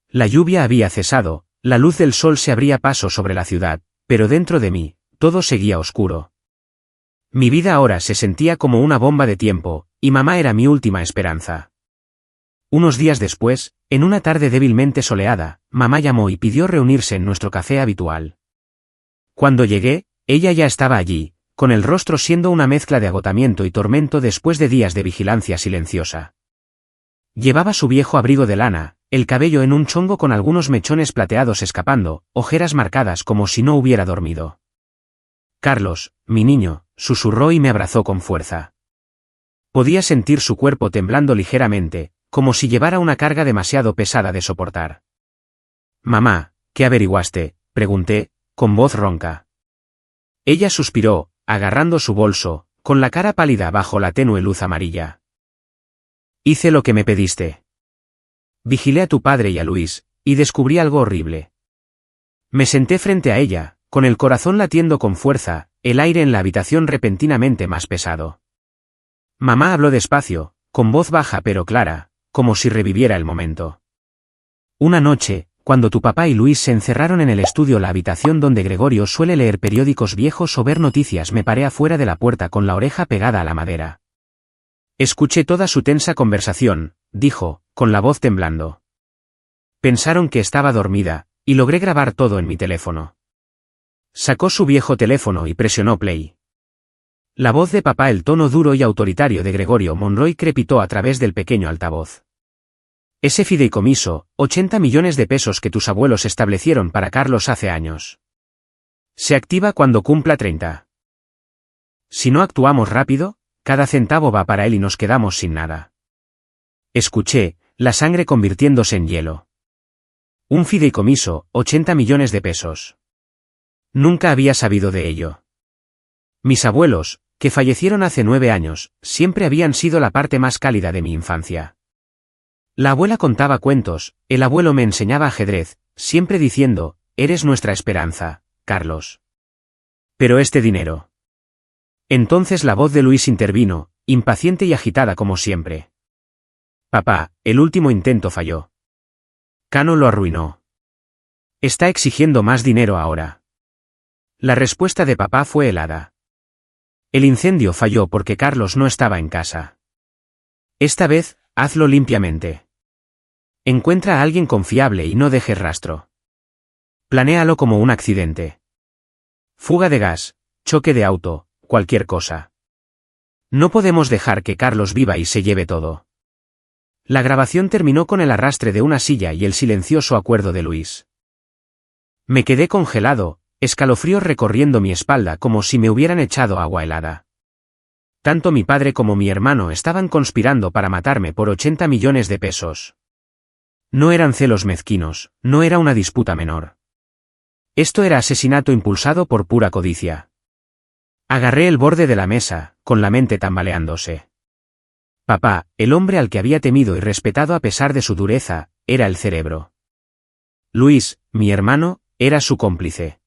La lluvia había cesado, la luz del sol se abría paso sobre la ciudad, pero dentro de mí, todo seguía oscuro. Mi vida ahora se sentía como una bomba de tiempo, y mamá era mi última esperanza. Unos días después, en una tarde débilmente soleada, mamá llamó y pidió reunirse en nuestro café habitual. Cuando llegué, ella ya estaba allí, con el rostro siendo una mezcla de agotamiento y tormento después de días de vigilancia silenciosa. Llevaba su viejo abrigo de lana, el cabello en un chongo con algunos mechones plateados escapando, ojeras marcadas como si no hubiera dormido. Carlos, mi niño, susurró y me abrazó con fuerza. Podía sentir su cuerpo temblando ligeramente, como si llevara una carga demasiado pesada de soportar. Mamá, ¿qué averiguaste?, pregunté, con voz ronca. Ella suspiró, agarrando su bolso, con la cara pálida bajo la tenue luz amarilla. Hice lo que me pediste. Vigilé a tu padre y a Luis, y descubrí algo horrible. Me senté frente a ella, con el corazón latiendo con fuerza, el aire en la habitación repentinamente más pesado. Mamá habló despacio, con voz baja pero clara, como si reviviera el momento. Una noche, cuando tu papá y Luis se encerraron en el estudio, la habitación donde Gregorio suele leer periódicos viejos o ver noticias, me paré afuera de la puerta con la oreja pegada a la madera. Escuché toda su tensa conversación, dijo, con la voz temblando. Pensaron que estaba dormida, y logré grabar todo en mi teléfono. Sacó su viejo teléfono y presionó play. La voz de papá, el tono duro y autoritario de Gregorio Monroy crepitó a través del pequeño altavoz. Ese fideicomiso, 80 millones de pesos que tus abuelos establecieron para Carlos hace años. Se activa cuando cumpla 30. Si no actuamos rápido, cada centavo va para él y nos quedamos sin nada. Escuché, la sangre convirtiéndose en hielo. Un fideicomiso, 80 millones de pesos. Nunca había sabido de ello. Mis abuelos, que fallecieron hace 9 años, siempre habían sido la parte más cálida de mi infancia. La abuela contaba cuentos, el abuelo me enseñaba ajedrez, siempre diciendo, eres nuestra esperanza, Carlos. Pero este dinero. Entonces la voz de Luis intervino, impaciente y agitada como siempre. Papá, el último intento falló. Cano lo arruinó. Está exigiendo más dinero ahora. La respuesta de papá fue helada. El incendio falló porque Carlos no estaba en casa. Esta vez, hazlo limpiamente. Encuentra a alguien confiable y no dejes rastro. Planéalo como un accidente. Fuga de gas, choque de auto, cualquier cosa. No podemos dejar que Carlos viva y se lleve todo. La grabación terminó con el arrastre de una silla y el silencioso acuerdo de Luis. Me quedé congelado, escalofríos recorriendo mi espalda como si me hubieran echado agua helada. Tanto mi padre como mi hermano estaban conspirando para matarme por 80 millones de pesos. No eran celos mezquinos, no era una disputa menor. Esto era asesinato impulsado por pura codicia. Agarré el borde de la mesa, con la mente tambaleándose. Papá, el hombre al que había temido y respetado a pesar de su dureza, era el cerebro. Luis, mi hermano, era su cómplice.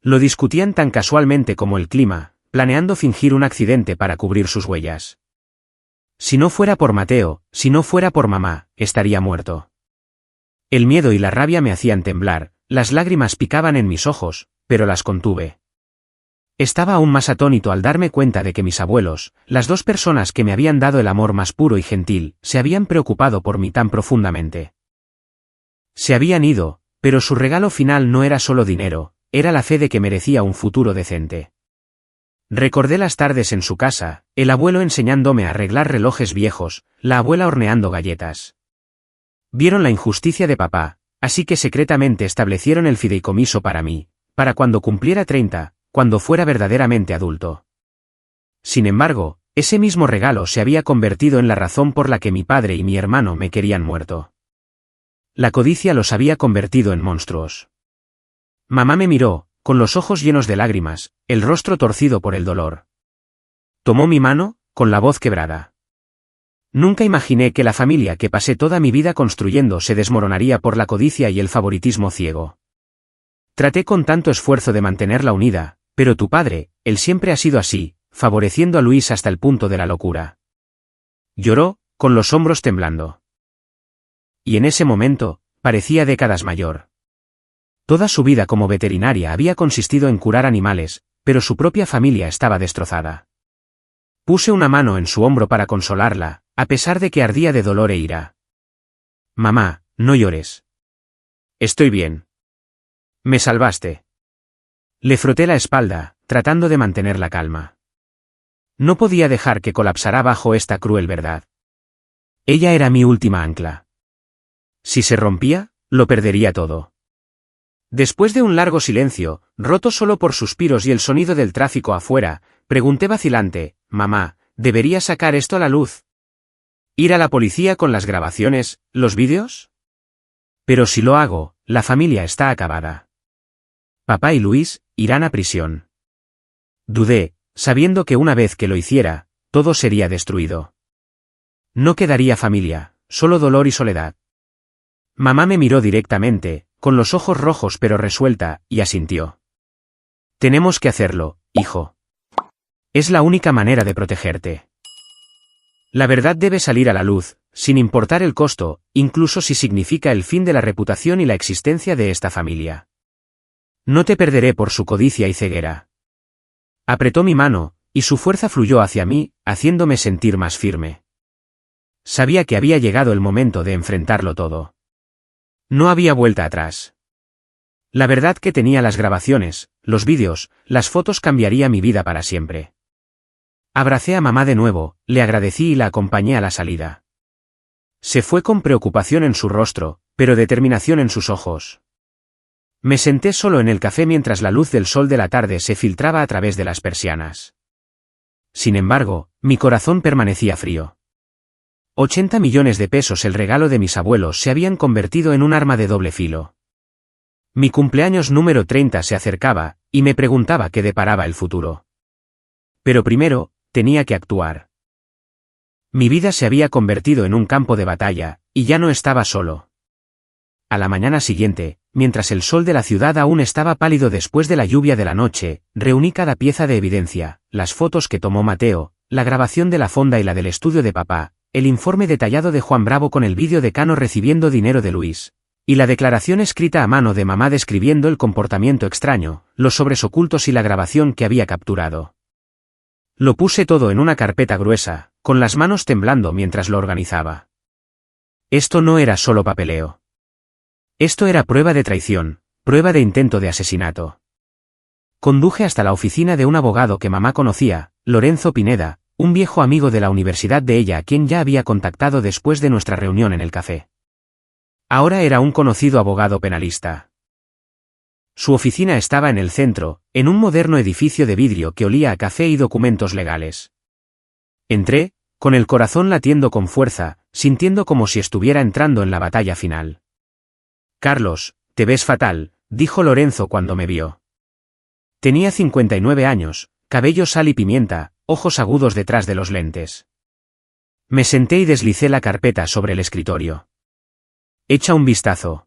Lo discutían tan casualmente como el clima, planeando fingir un accidente para cubrir sus huellas. Si no fuera por Mateo, si no fuera por mamá, estaría muerto. El miedo y la rabia me hacían temblar, las lágrimas picaban en mis ojos, pero las contuve. Estaba aún más atónito al darme cuenta de que mis abuelos, las dos personas que me habían dado el amor más puro y gentil, se habían preocupado por mí tan profundamente. Se habían ido, pero su regalo final no era solo dinero, era la fe de que merecía un futuro decente. Recordé las tardes en su casa, el abuelo enseñándome a arreglar relojes viejos, la abuela horneando galletas. Vieron la injusticia de papá, así que secretamente establecieron el fideicomiso para mí, para cuando cumpliera 30, cuando fuera verdaderamente adulto. Sin embargo, ese mismo regalo se había convertido en la razón por la que mi padre y mi hermano me querían muerto. La codicia los había convertido en monstruos. Mamá me miró, con los ojos llenos de lágrimas, el rostro torcido por el dolor. Tomó mi mano, con la voz quebrada. Nunca imaginé que la familia que pasé toda mi vida construyendo se desmoronaría por la codicia y el favoritismo ciego. Traté con tanto esfuerzo de mantenerla unida, pero tu padre, él siempre ha sido así, favoreciendo a Luis hasta el punto de la locura. Lloró, con los hombros temblando. Y en ese momento, parecía décadas mayor. Toda su vida como veterinaria había consistido en curar animales, pero su propia familia estaba destrozada. Puse una mano en su hombro para consolarla, a pesar de que ardía de dolor e ira. Mamá, no llores. Estoy bien. Me salvaste. Le froté la espalda, tratando de mantener la calma. No podía dejar que colapsara bajo esta cruel verdad. Ella era mi última ancla. Si se rompía, lo perdería todo. Después de un largo silencio, roto solo por suspiros y el sonido del tráfico afuera, pregunté vacilante, mamá, ¿debería sacar esto a la luz? ¿Ir a la policía con las grabaciones, los vídeos? Pero si lo hago, la familia está acabada. Papá y Luis irán a prisión. Dudé, sabiendo que una vez que lo hiciera, todo sería destruido. No quedaría familia, solo dolor y soledad. Mamá me miró directamente, con los ojos rojos pero resuelta, y asintió. Tenemos que hacerlo, hijo. Es la única manera de protegerte. La verdad debe salir a la luz, sin importar el costo, incluso si significa el fin de la reputación y la existencia de esta familia. No te perderé por su codicia y ceguera. Apretó mi mano, y su fuerza fluyó hacia mí, haciéndome sentir más firme. Sabía que había llegado el momento de enfrentarlo todo. No había vuelta atrás. La verdad que tenía las grabaciones, los vídeos, las fotos cambiaría mi vida para siempre. Abracé a mamá de nuevo, le agradecí y la acompañé a la salida. Se fue con preocupación en su rostro, pero determinación en sus ojos. Me senté solo en el café mientras la luz del sol de la tarde se filtraba a través de las persianas. Sin embargo, mi corazón permanecía frío. 80 millones de pesos, el regalo de mis abuelos, se habían convertido en un arma de doble filo. Mi cumpleaños número 30 se acercaba, y me preguntaba qué deparaba el futuro. Pero primero, tenía que actuar. Mi vida se había convertido en un campo de batalla, y ya no estaba solo. A la mañana siguiente, mientras el sol de la ciudad aún estaba pálido después de la lluvia de la noche, reuní cada pieza de evidencia, las fotos que tomó Mateo, la grabación de la fonda y la del estudio de papá, el informe detallado de Juan Bravo con el vídeo de Cano recibiendo dinero de Luis, y la declaración escrita a mano de mamá describiendo el comportamiento extraño, los sobres ocultos y la grabación que había capturado. Lo puse todo en una carpeta gruesa, con las manos temblando mientras lo organizaba. Esto no era solo papeleo. Esto era prueba de traición, prueba de intento de asesinato. Conduje hasta la oficina de un abogado que mamá conocía, Lorenzo Pineda, un viejo amigo de la universidad de ella a quien ya había contactado después de nuestra reunión en el café. Ahora era un conocido abogado penalista. Su oficina estaba en el centro, en un moderno edificio de vidrio que olía a café y documentos legales. Entré, con el corazón latiendo con fuerza, sintiendo como si estuviera entrando en la batalla final. Carlos, te ves fatal, dijo Lorenzo cuando me vio. Tenía 59 años, cabello sal y pimienta, ojos agudos detrás de los lentes. Me senté y deslicé la carpeta sobre el escritorio. Echa un vistazo.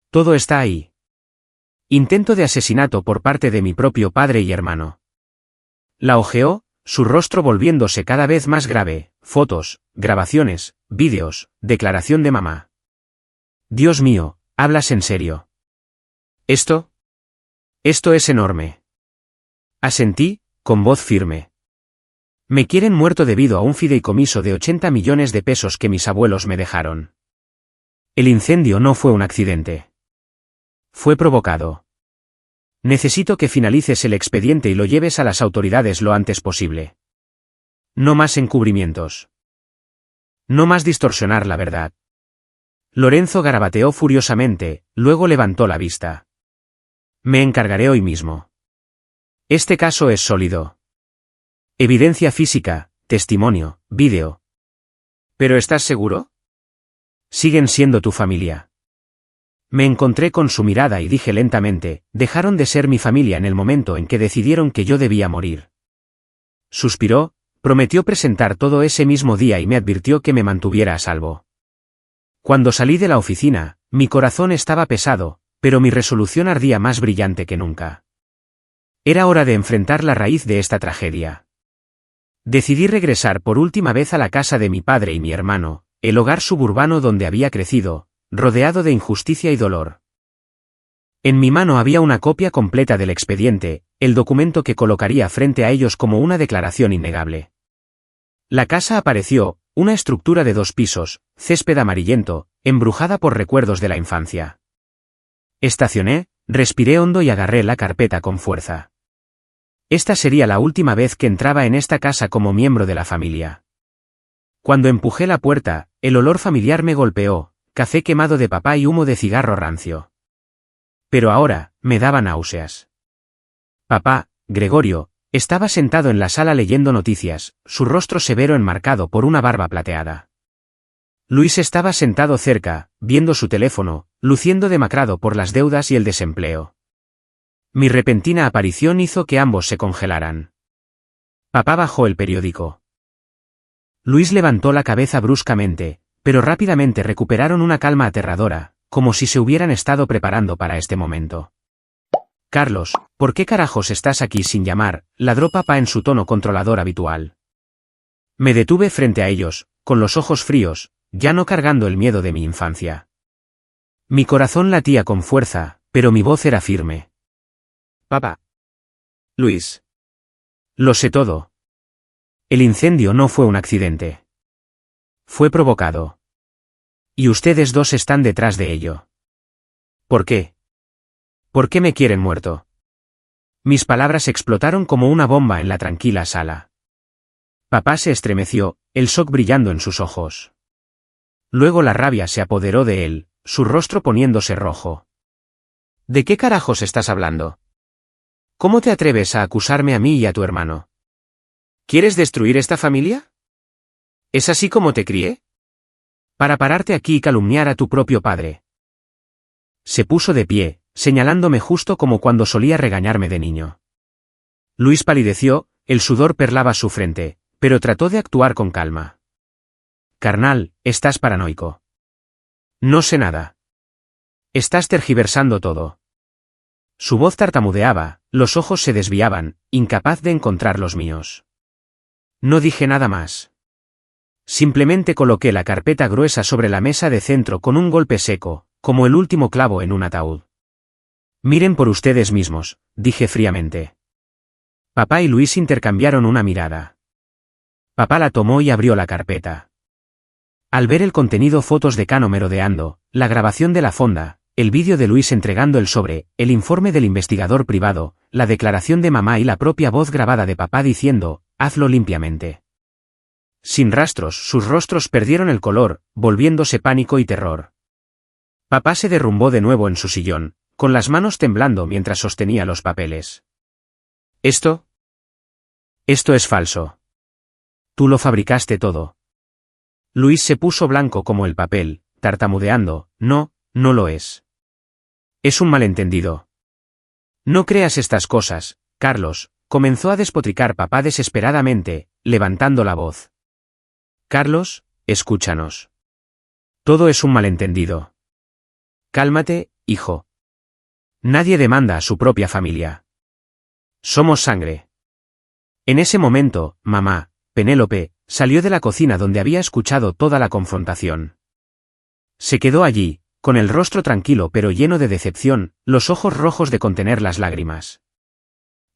Todo está ahí. Intento de asesinato por parte de mi propio padre y hermano. La hojeó, su rostro volviéndose cada vez más grave, fotos, grabaciones, vídeos, declaración de mamá. Dios mío, ¿hablas en serio? Esto es enorme. Asentí, con voz firme. Me quieren muerto debido a un fideicomiso de 80 millones de pesos que mis abuelos me dejaron. El incendio no fue un accidente. Fue provocado. Necesito que finalices el expediente y lo lleves a las autoridades lo antes posible. No más encubrimientos. No más distorsionar la verdad. Lorenzo garabateó furiosamente, luego levantó la vista. Me encargaré hoy mismo. Este caso es sólido. Evidencia física, testimonio, vídeo. ¿Pero estás seguro? Siguen siendo tu familia. Me encontré con su mirada y dije lentamente, dejaron de ser mi familia en el momento en que decidieron que yo debía morir. Suspiró, prometió presentar todo ese mismo día y me advirtió que me mantuviera a salvo. Cuando salí de la oficina, mi corazón estaba pesado, pero mi resolución ardía más brillante que nunca. Era hora de enfrentar la raíz de esta tragedia. Decidí regresar por última vez a la casa de mi padre y mi hermano, el hogar suburbano donde había crecido, rodeado de injusticia y dolor. En mi mano había una copia completa del expediente, el documento que colocaría frente a ellos como una declaración innegable. La casa apareció, una estructura de 2 pisos, césped amarillento, embrujada por recuerdos de la infancia. Estacioné, respiré hondo y agarré la carpeta con fuerza. Esta sería la última vez que entraba en esta casa como miembro de la familia. Cuando empujé la puerta, el olor familiar me golpeó, café quemado de papá y humo de cigarro rancio. Pero ahora, me daba náuseas. Papá, Gregorio, estaba sentado en la sala leyendo noticias, su rostro severo enmarcado por una barba plateada. Luis estaba sentado cerca, viendo su teléfono, luciendo demacrado por las deudas y el desempleo. Mi repentina aparición hizo que ambos se congelaran. Papá bajó el periódico. Luis levantó la cabeza bruscamente, pero rápidamente recuperaron una calma aterradora, como si se hubieran estado preparando para este momento. Carlos, ¿por qué carajos estás aquí sin llamar?, ladró papá en su tono controlador habitual. Me detuve frente a ellos, con los ojos fríos, ya no cargando el miedo de mi infancia. Mi corazón latía con fuerza, pero mi voz era firme. Papá. Luis. Lo sé todo. El incendio no fue un accidente. Fue provocado. Y ustedes dos están detrás de ello. ¿Por qué? ¿Por qué me quieren muerto? Mis palabras explotaron como una bomba en la tranquila sala. Papá se estremeció, el shock brillando en sus ojos. Luego la rabia se apoderó de él, su rostro poniéndose rojo. ¿De qué carajos estás hablando? ¿Cómo te atreves a acusarme a mí y a tu hermano? ¿Quieres destruir esta familia? ¿Es así como te crié? Para pararte aquí y calumniar a tu propio padre. Se puso de pie, señalándome justo como cuando solía regañarme de niño. Luis palideció, el sudor perlaba su frente, pero trató de actuar con calma. Carnal, estás paranoico. No sé nada. Estás tergiversando todo. Su voz tartamudeaba, los ojos se desviaban, incapaz de encontrar los míos. No dije nada más. Simplemente coloqué la carpeta gruesa sobre la mesa de centro con un golpe seco, como el último clavo en un ataúd. Miren por ustedes mismos, dije fríamente. Papá y Luis intercambiaron una mirada. Papá la tomó y abrió la carpeta. Al ver el contenido, fotos de Cano merodeando, la grabación de la fonda, el vídeo de Luis entregando el sobre, el informe del investigador privado, la declaración de mamá y la propia voz grabada de papá diciendo, hazlo limpiamente. Sin rastros, sus rostros perdieron el color, volviéndose pánico y terror. Papá se derrumbó de nuevo en su sillón, con las manos temblando mientras sostenía los papeles. Esto es falso. Tú lo fabricaste todo. Luis se puso blanco como el papel, tartamudeando, no lo es. Es un malentendido. No creas estas cosas, Carlos, comenzó a despotricar papá desesperadamente, levantando la voz. Carlos, escúchanos. Todo es un malentendido. Cálmate, hijo. Nadie demanda a su propia familia. Somos sangre. En ese momento, mamá, Penélope, salió de la cocina donde había escuchado toda la confrontación. Se quedó allí, con el rostro tranquilo pero lleno de decepción, los ojos rojos de contener las lágrimas.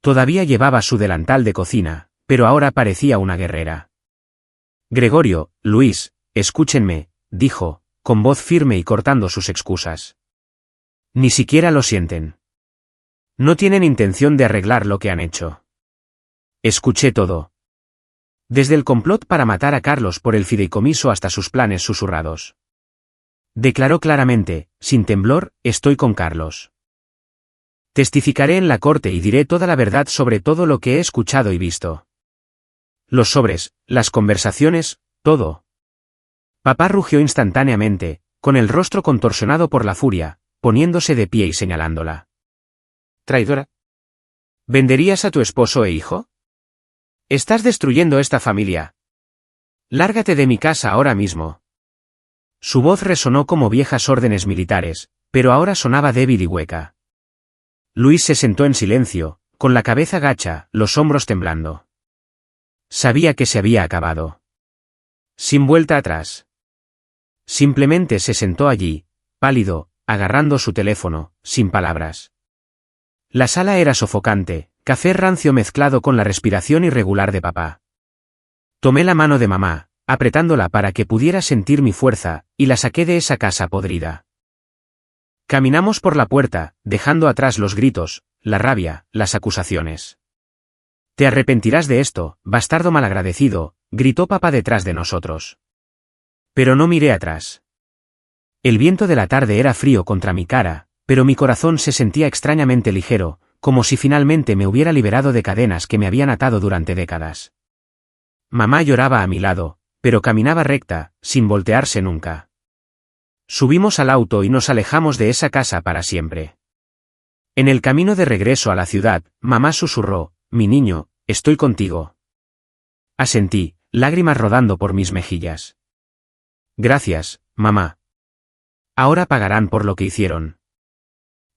Todavía llevaba su delantal de cocina, pero ahora parecía una guerrera. Gregorio, Luis, escúchenme, dijo, con voz firme y cortando sus excusas. Ni siquiera lo sienten. No tienen intención de arreglar lo que han hecho. Escuché todo. Desde el complot para matar a Carlos por el fideicomiso hasta sus planes susurrados. Declaró claramente, sin temblor, estoy con Carlos. Testificaré en la corte y diré toda la verdad sobre todo lo que he escuchado y visto. Los sobres, las conversaciones, todo. Papá rugió instantáneamente, con el rostro contorsionado por la furia, poniéndose de pie y señalándola. ¿Traidora? ¿Venderías a tu esposo e hijo? Estás destruyendo esta familia. Lárgate de mi casa ahora mismo. Su voz resonó como viejas órdenes militares, pero ahora sonaba débil y hueca. Luis se sentó en silencio, con la cabeza gacha, los hombros temblando. Sabía que se había acabado. Sin vuelta atrás. Simplemente se sentó allí, pálido, agarrando su teléfono, sin palabras. La sala era sofocante, café rancio mezclado con la respiración irregular de papá. Tomé la mano de mamá, apretándola para que pudiera sentir mi fuerza, y la saqué de esa casa podrida. Caminamos por la puerta, dejando atrás los gritos, la rabia, las acusaciones. Te arrepentirás de esto, bastardo malagradecido, gritó papá detrás de nosotros. Pero no miré atrás. El viento de la tarde era frío contra mi cara, pero mi corazón se sentía extrañamente ligero, como si finalmente me hubiera liberado de cadenas que me habían atado durante décadas. Mamá lloraba a mi lado, pero caminaba recta, sin voltearse nunca. Subimos al auto y nos alejamos de esa casa para siempre. En el camino de regreso a la ciudad, mamá susurró, mi niño, estoy contigo. Asentí, lágrimas rodando por mis mejillas. Gracias, mamá. Ahora pagarán por lo que hicieron.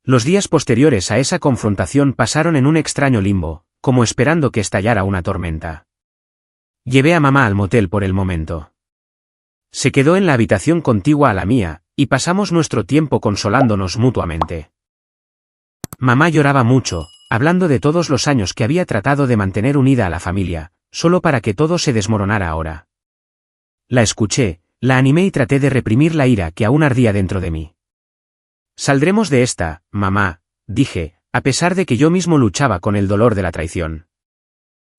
Los días posteriores a esa confrontación pasaron en un extraño limbo, como esperando que estallara una tormenta. Llevé a mamá al motel por el momento. Se quedó en la habitación contigua a la mía, y pasamos nuestro tiempo consolándonos mutuamente. Mamá lloraba mucho, hablando de todos los años que había tratado de mantener unida a la familia, solo para que todo se desmoronara ahora. La escuché, la animé y traté de reprimir la ira que aún ardía dentro de mí. Saldremos de esta, mamá, dije, a pesar de que yo mismo luchaba con el dolor de la traición.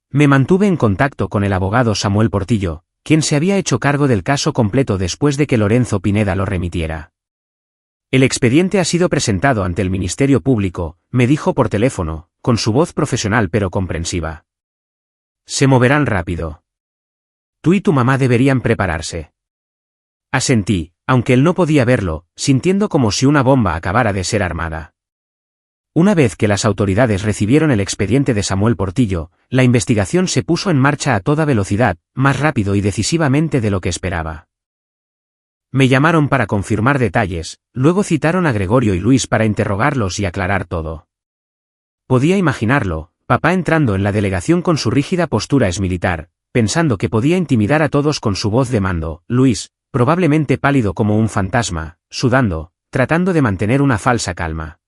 Me mantuve en contacto con el abogado Samuel Portillo, quien se había hecho cargo del caso completo después de que Lorenzo Pineda lo remitiera. El expediente ha sido presentado ante el Ministerio Público, me dijo por teléfono, con su voz profesional pero comprensiva. Se moverán rápido. Tú y tu mamá deberían prepararse. Asentí, aunque él no podía verlo, sintiendo como si una bomba acabara de ser armada. Una vez que las autoridades recibieron el expediente de Samuel Portillo, la investigación se puso en marcha a toda velocidad, más rápido y decisivamente de lo que esperaba. Me llamaron para confirmar detalles, luego citaron a Gregorio y Luis para interrogarlos y aclarar todo. Podía imaginarlo, papá entrando en la delegación con su rígida postura exmilitar, pensando que podía intimidar a todos con su voz de mando, Luis, probablemente pálido como un fantasma, sudando, tratando de mantener una falsa calma.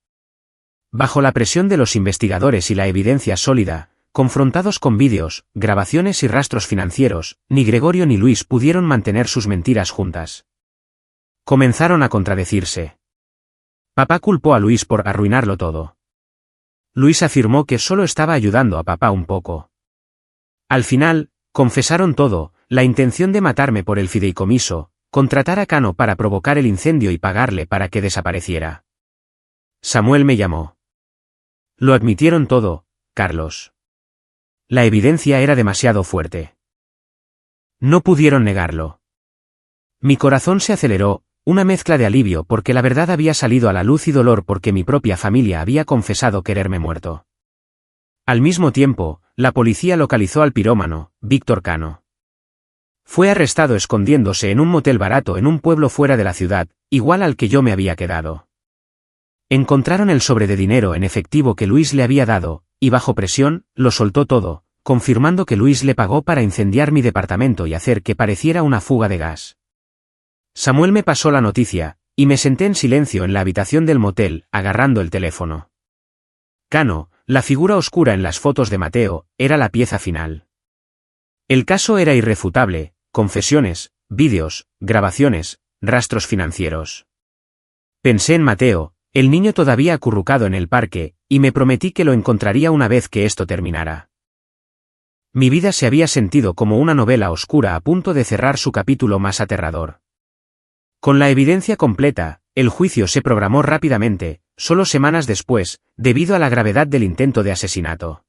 Bajo la presión de los investigadores y la evidencia sólida, confrontados con vídeos, grabaciones y rastros financieros, ni Gregorio ni Luis pudieron mantener sus mentiras juntas. Comenzaron a contradecirse. Papá culpó a Luis por arruinarlo todo. Luis afirmó que solo estaba ayudando a papá un poco. Al final, confesaron todo, la intención de matarme por el fideicomiso, contratar a Cano para provocar el incendio y pagarle para que desapareciera. Samuel me llamó. Lo admitieron todo, Carlos. La evidencia era demasiado fuerte. No pudieron negarlo. Mi corazón se aceleró, una mezcla de alivio porque la verdad había salido a la luz y dolor porque mi propia familia había confesado quererme muerto. Al mismo tiempo, la policía localizó al pirómano, Víctor Cano. Fue arrestado escondiéndose en un motel barato en un pueblo fuera de la ciudad, igual al que yo me había quedado. Encontraron el sobre de dinero en efectivo que Luis le había dado, y bajo presión, lo soltó todo, confirmando que Luis le pagó para incendiar mi departamento y hacer que pareciera una fuga de gas. Samuel me pasó la noticia, y me senté en silencio en la habitación del motel, agarrando el teléfono. Cano, la figura oscura en las fotos de Mateo, era la pieza final. El caso era irrefutable, confesiones, vídeos, grabaciones, rastros financieros. Pensé en Mateo, el niño todavía acurrucado en el parque, y me prometí que lo encontraría una vez que esto terminara. Mi vida se había sentido como una novela oscura a punto de cerrar su capítulo más aterrador. Con la evidencia completa, el juicio se programó rápidamente, solo semanas después, debido a la gravedad del intento de asesinato.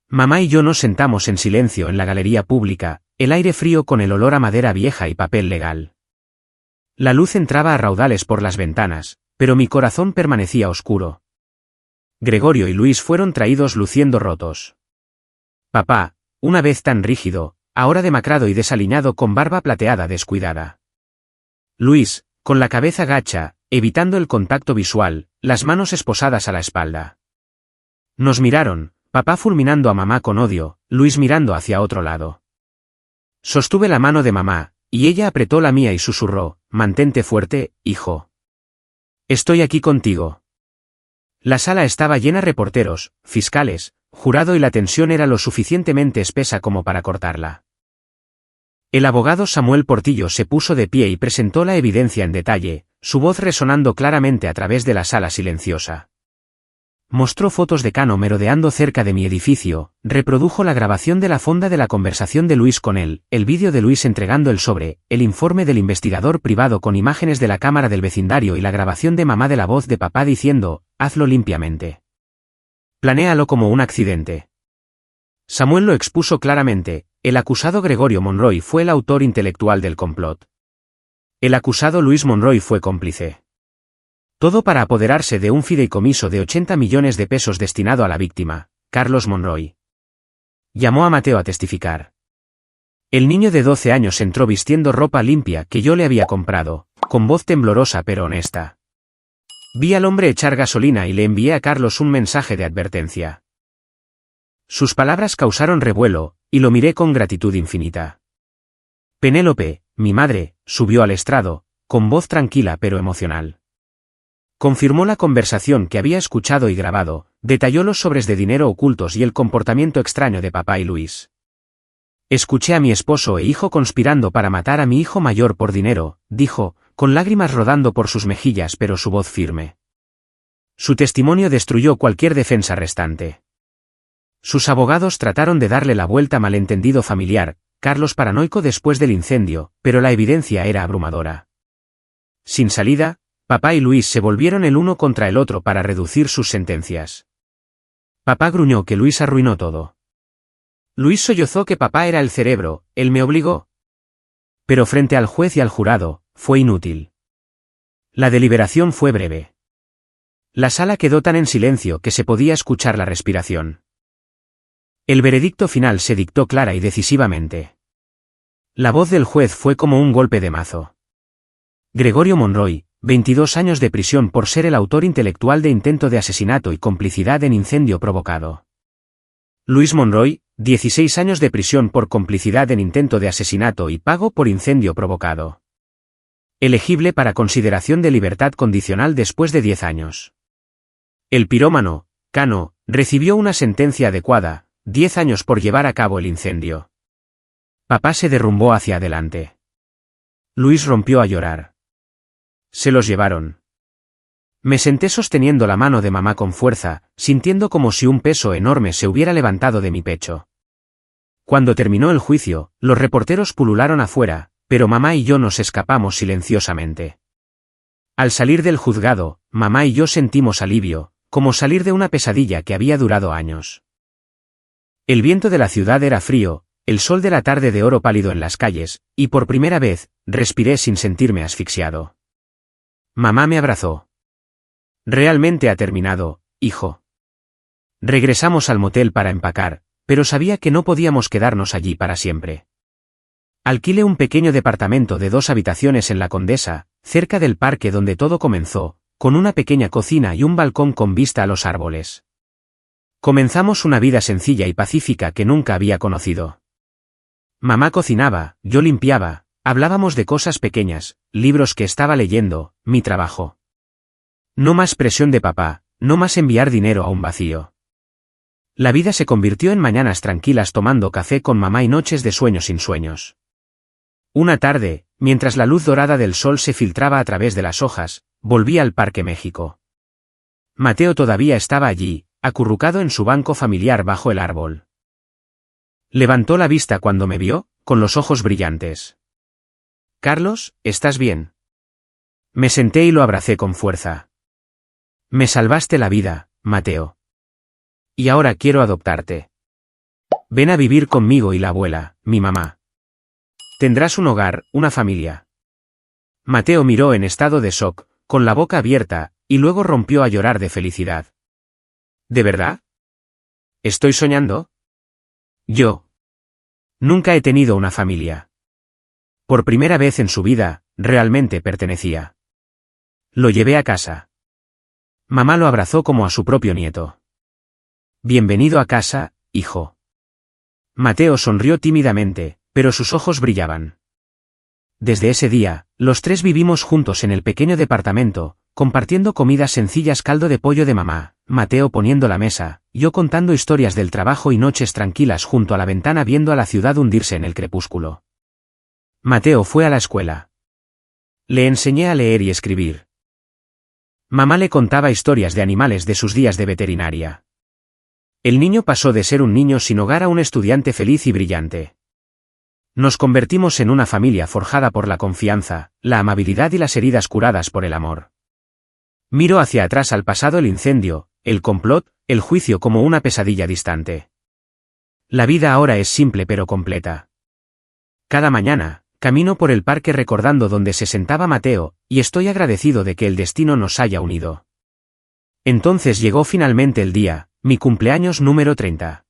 Mamá y yo nos sentamos en silencio en la galería pública, el aire frío con el olor a madera vieja y papel legal. La luz entraba a raudales por las ventanas, pero mi corazón permanecía oscuro. Gregorio y Luis fueron traídos luciendo rotos. Papá, una vez tan rígido, ahora demacrado y desaliñado con barba plateada descuidada. Luis, con la cabeza gacha, evitando el contacto visual, las manos esposadas a la espalda. Nos miraron, papá fulminando a mamá con odio, Luis mirando hacia otro lado. Sostuve la mano de mamá, y ella apretó la mía y susurró, «Mantente fuerte, hijo. Estoy aquí contigo». La sala estaba llena de reporteros, fiscales, jurado y la tensión era lo suficientemente espesa como para cortarla. El abogado Samuel Portillo se puso de pie y presentó la evidencia en detalle, su voz resonando claramente a través de la sala silenciosa. Mostró fotos de Cano merodeando cerca de mi edificio, reprodujo la grabación de la fonda de la conversación de Luis con él, el vídeo de Luis entregando el sobre, el informe del investigador privado con imágenes de la cámara del vecindario y la grabación de mamá de la voz de papá diciendo, «Hazlo limpiamente. Planéalo como un accidente». Samuel lo expuso claramente, el acusado Gregorio Monroy fue el autor intelectual del complot. El acusado Luis Monroy fue cómplice. Todo para apoderarse de un fideicomiso de 80 millones de pesos destinado a la víctima, Carlos Monroy. Llamó a Mateo a testificar. El niño de 12 años entró vistiendo ropa limpia que yo le había comprado, con voz temblorosa pero honesta. Vi al hombre echar gasolina y le envié a Carlos un mensaje de advertencia. Sus palabras causaron revuelo, y lo miré con gratitud infinita. Penélope, mi madre, subió al estrado, con voz tranquila pero emocional. Confirmó la conversación que había escuchado y grabado, detalló los sobres de dinero ocultos y el comportamiento extraño de papá y Luis. Escuché a mi esposo e hijo conspirando para matar a mi hijo mayor por dinero, dijo, con lágrimas rodando por sus mejillas pero su voz firme. Su testimonio destruyó cualquier defensa restante. Sus abogados trataron de darle la vuelta al malentendido familiar, Carlos paranoico después del incendio, pero la evidencia era abrumadora. Sin salida, papá y Luis se volvieron el uno contra el otro para reducir sus sentencias. Papá gruñó que Luis arruinó todo. Luis sollozó que papá era el cerebro, él me obligó. Pero frente al juez y al jurado, fue inútil. La deliberación fue breve. La sala quedó tan en silencio que se podía escuchar la respiración. El veredicto final se dictó clara y decisivamente. La voz del juez fue como un golpe de mazo. Gregorio Monroy, 22 años de prisión por ser el autor intelectual de intento de asesinato y complicidad en incendio provocado. Luis Monroy, 16 años de prisión por complicidad en intento de asesinato y pago por incendio provocado. Elegible para consideración de libertad condicional después de 10 años. El pirómano, Cano, recibió una sentencia adecuada, 10 años por llevar a cabo el incendio. Papá se derrumbó hacia adelante. Luis rompió a llorar. Se los llevaron. Me senté sosteniendo la mano de mamá con fuerza, sintiendo como si un peso enorme se hubiera levantado de mi pecho. Cuando terminó el juicio, los reporteros pulularon afuera, pero mamá y yo nos escapamos silenciosamente. Al salir del juzgado, mamá y yo sentimos alivio, como salir de una pesadilla que había durado años. El viento de la ciudad era frío, el sol de la tarde de oro pálido en las calles, y por primera vez, respiré sin sentirme asfixiado. Mamá me abrazó. Realmente ha terminado, hijo. Regresamos al motel para empacar, pero sabía que no podíamos quedarnos allí para siempre. Alquilé un pequeño departamento de 2 habitaciones en La Condesa, cerca del parque donde todo comenzó, con una pequeña cocina y un balcón con vista a los árboles. Comenzamos una vida sencilla y pacífica que nunca había conocido. Mamá cocinaba, yo limpiaba, hablábamos de cosas pequeñas, libros que estaba leyendo, mi trabajo. No más presión de papá, no más enviar dinero a un vacío. La vida se convirtió en mañanas tranquilas tomando café con mamá y noches de sueños sin sueños. Una tarde, mientras la luz dorada del sol se filtraba a través de las hojas, volví al Parque México. Mateo todavía estaba allí, acurrucado en su banco familiar bajo el árbol. Levantó la vista cuando me vio, con los ojos brillantes. «Carlos, ¿estás bien?» Me senté y lo abracé con fuerza. «Me salvaste la vida, Mateo. Y ahora quiero adoptarte. Ven a vivir conmigo y la abuela, mi mamá. Tendrás un hogar, una familia». Mateo miró en estado de shock, con la boca abierta, y luego rompió a llorar de felicidad. ¿De verdad? ¿Estoy soñando? Yo. Nunca he tenido una familia. Por primera vez en su vida, realmente pertenecía. Lo llevé a casa. Mamá lo abrazó como a su propio nieto. Bienvenido a casa, hijo. Mateo sonrió tímidamente, pero sus ojos brillaban. Desde ese día, los 3 vivimos juntos en el pequeño departamento, compartiendo comidas sencillas, caldo de pollo de mamá, Mateo poniendo la mesa, yo contando historias del trabajo y noches tranquilas junto a la ventana viendo a la ciudad hundirse en el crepúsculo. Mateo fue a la escuela. Le enseñé a leer y escribir. Mamá le contaba historias de animales de sus días de veterinaria. El niño pasó de ser un niño sin hogar a un estudiante feliz y brillante. Nos convertimos en una familia forjada por la confianza, la amabilidad y las heridas curadas por el amor. Miro hacia atrás al pasado, el incendio, el complot, el juicio como una pesadilla distante. La vida ahora es simple pero completa. Cada mañana, camino por el parque recordando donde se sentaba Mateo, y estoy agradecido de que el destino nos haya unido. Entonces llegó finalmente el día, mi cumpleaños número 30.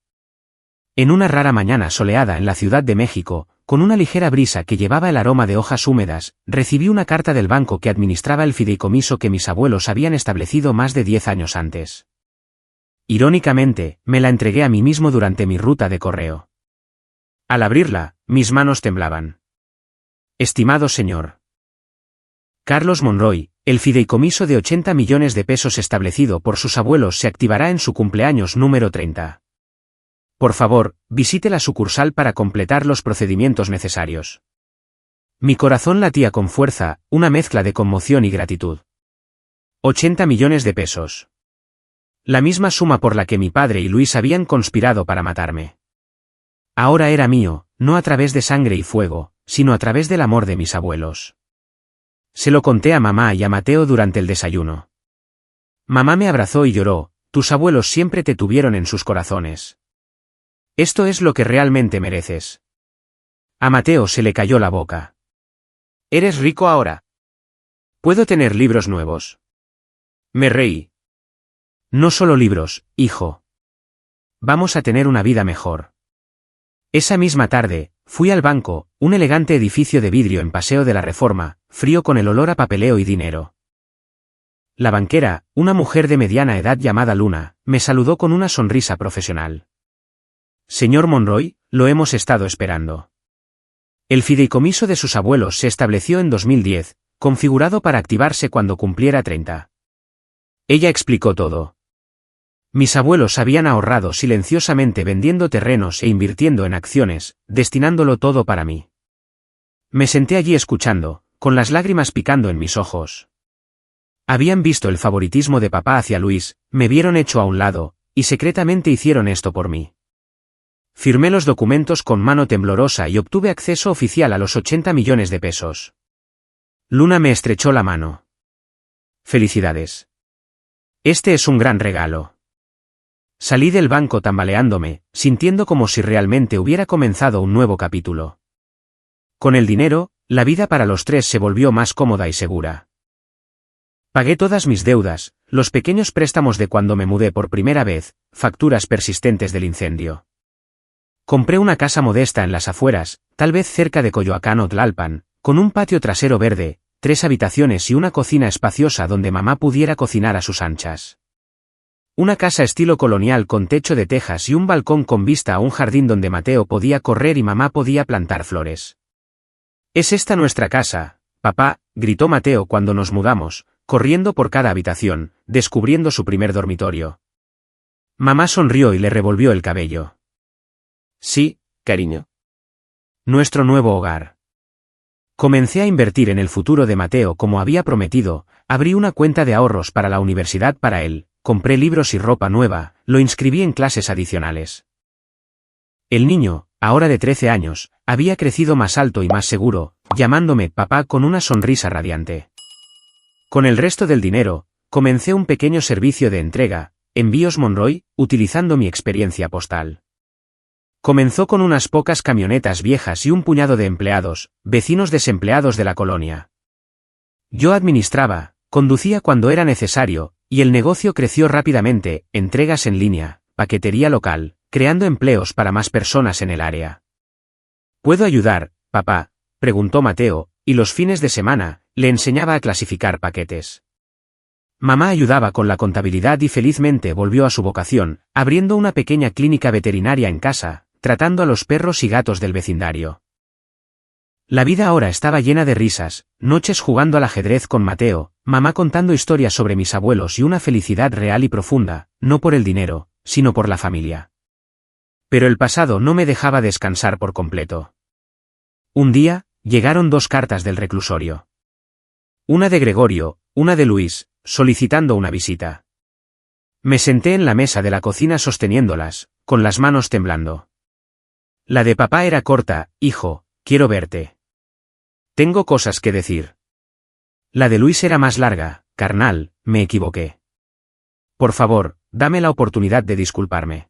En una rara mañana soleada en la Ciudad de México, con una ligera brisa que llevaba el aroma de hojas húmedas, recibí una carta del banco que administraba el fideicomiso que mis abuelos habían establecido más de 10 años antes. Irónicamente, me la entregué a mí mismo durante mi ruta de correo. Al abrirla, mis manos temblaban. Estimado señor Carlos Monroy, el fideicomiso de 80 millones de pesos establecido por sus abuelos se activará en su cumpleaños número 30. Por favor, visite la sucursal para completar los procedimientos necesarios. Mi corazón latía con fuerza, una mezcla de conmoción y gratitud. 80 millones de pesos. La misma suma por la que mi padre y Luis habían conspirado para matarme. Ahora era mío, no a través de sangre y fuego, sino a través del amor de mis abuelos. Se lo conté a mamá y a Mateo durante el desayuno. Mamá me abrazó y lloró, tus abuelos siempre te tuvieron en sus corazones. Esto es lo que realmente mereces. A Mateo se le cayó la boca. ¿Eres rico ahora? ¿Puedo tener libros nuevos? Me reí. No solo libros, hijo. Vamos a tener una vida mejor. Esa misma tarde, fui al banco, un elegante edificio de vidrio en Paseo de la Reforma, frío con el olor a papeleo y dinero. La banquera, una mujer de mediana edad llamada Luna, me saludó con una sonrisa profesional. Señor Monroy, lo hemos estado esperando. El fideicomiso de sus abuelos se estableció en 2010, configurado para activarse cuando cumpliera 30. Ella explicó todo. Mis abuelos habían ahorrado silenciosamente vendiendo terrenos e invirtiendo en acciones, destinándolo todo para mí. Me senté allí escuchando, con las lágrimas picando en mis ojos. Habían visto el favoritismo de papá hacia Luis, me vieron hecho a un lado, y secretamente hicieron esto por mí. Firmé los documentos con mano temblorosa y obtuve acceso oficial a los 80 millones de pesos. Luna me estrechó la mano. Felicidades. Este es un gran regalo. Salí del banco tambaleándome, sintiendo como si realmente hubiera comenzado un nuevo capítulo. Con el dinero, la vida para los tres se volvió más cómoda y segura. Pagué todas mis deudas, los pequeños préstamos de cuando me mudé por primera vez, facturas persistentes del incendio. Compré una casa modesta en las afueras, tal vez cerca de Coyoacán o Tlalpan, con un patio trasero verde, 3 habitaciones y una cocina espaciosa donde mamá pudiera cocinar a sus anchas. Una casa estilo colonial con techo de tejas y un balcón con vista a un jardín donde Mateo podía correr y mamá podía plantar flores. «¿Es esta nuestra casa, papá?», gritó Mateo cuando nos mudamos, corriendo por cada habitación, descubriendo su primer dormitorio. Mamá sonrió y le revolvió el cabello. «Sí, cariño. Nuestro nuevo hogar». Comencé a invertir en el futuro de Mateo como había prometido, abrí una cuenta de ahorros para la universidad para él, compré libros y ropa nueva, lo inscribí en clases adicionales. El niño, ahora de 13 años, había crecido más alto y más seguro, llamándome papá con una sonrisa radiante. Con el resto del dinero, comencé un pequeño servicio de entrega, Envíos Monroy, utilizando mi experiencia postal. Comenzó con unas pocas camionetas viejas y un puñado de empleados, vecinos desempleados de la colonia. Yo administraba, conducía cuando era necesario, y el negocio creció rápidamente, entregas en línea, paquetería local, creando empleos para más personas en el área. ¿Puedo ayudar, papá?, preguntó Mateo, y los fines de semana, le enseñaba a clasificar paquetes. Mamá ayudaba con la contabilidad y felizmente volvió a su vocación, abriendo una pequeña clínica veterinaria en casa, tratando a los perros y gatos del vecindario. La vida ahora estaba llena de risas, noches jugando al ajedrez con Mateo, mamá contando historias sobre mis abuelos y una felicidad real y profunda, no por el dinero, sino por la familia. Pero el pasado no me dejaba descansar por completo. Un día, llegaron 2 cartas del reclusorio. Una de Gregorio, una de Luis, solicitando una visita. Me senté en la mesa de la cocina sosteniéndolas, con las manos temblando. La de papá era corta: hijo, quiero verte. Tengo cosas que decir. La de Luis era más larga: carnal, me equivoqué. Por favor, dame la oportunidad de disculparme.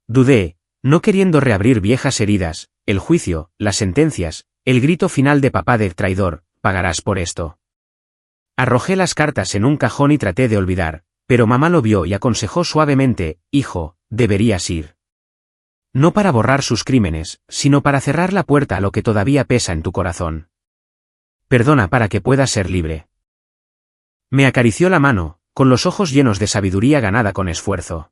Dudé, no queriendo reabrir viejas heridas, el juicio, las sentencias, el grito final de papá de traidor: pagarás por esto. Arrojé las cartas en un cajón y traté de olvidar, pero mamá lo vio y aconsejó suavemente: hijo, deberías ir. No para borrar sus crímenes, sino para cerrar la puerta a lo que todavía pesa en tu corazón. Perdona para que puedas ser libre. Me acarició la mano, con los ojos llenos de sabiduría ganada con esfuerzo.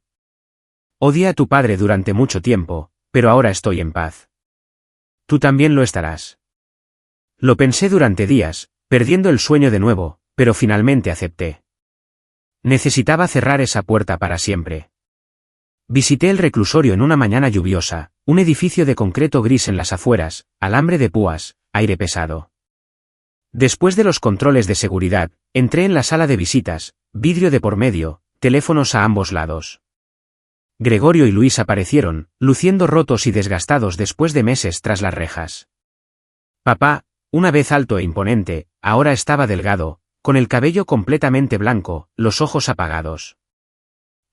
Odié a tu padre durante mucho tiempo, pero ahora estoy en paz. Tú también lo estarás. Lo pensé durante días, perdiendo el sueño de nuevo, pero finalmente acepté. Necesitaba cerrar esa puerta para siempre. Visité el reclusorio en una mañana lluviosa, un edificio de concreto gris en las afueras, alambre de púas, aire pesado. Después de los controles de seguridad, entré en la sala de visitas, vidrio de por medio, teléfonos a ambos lados. Gregorio y Luis aparecieron, luciendo rotos y desgastados después de meses tras las rejas. Papá, una vez alto e imponente, ahora estaba delgado, con el cabello completamente blanco, los ojos apagados.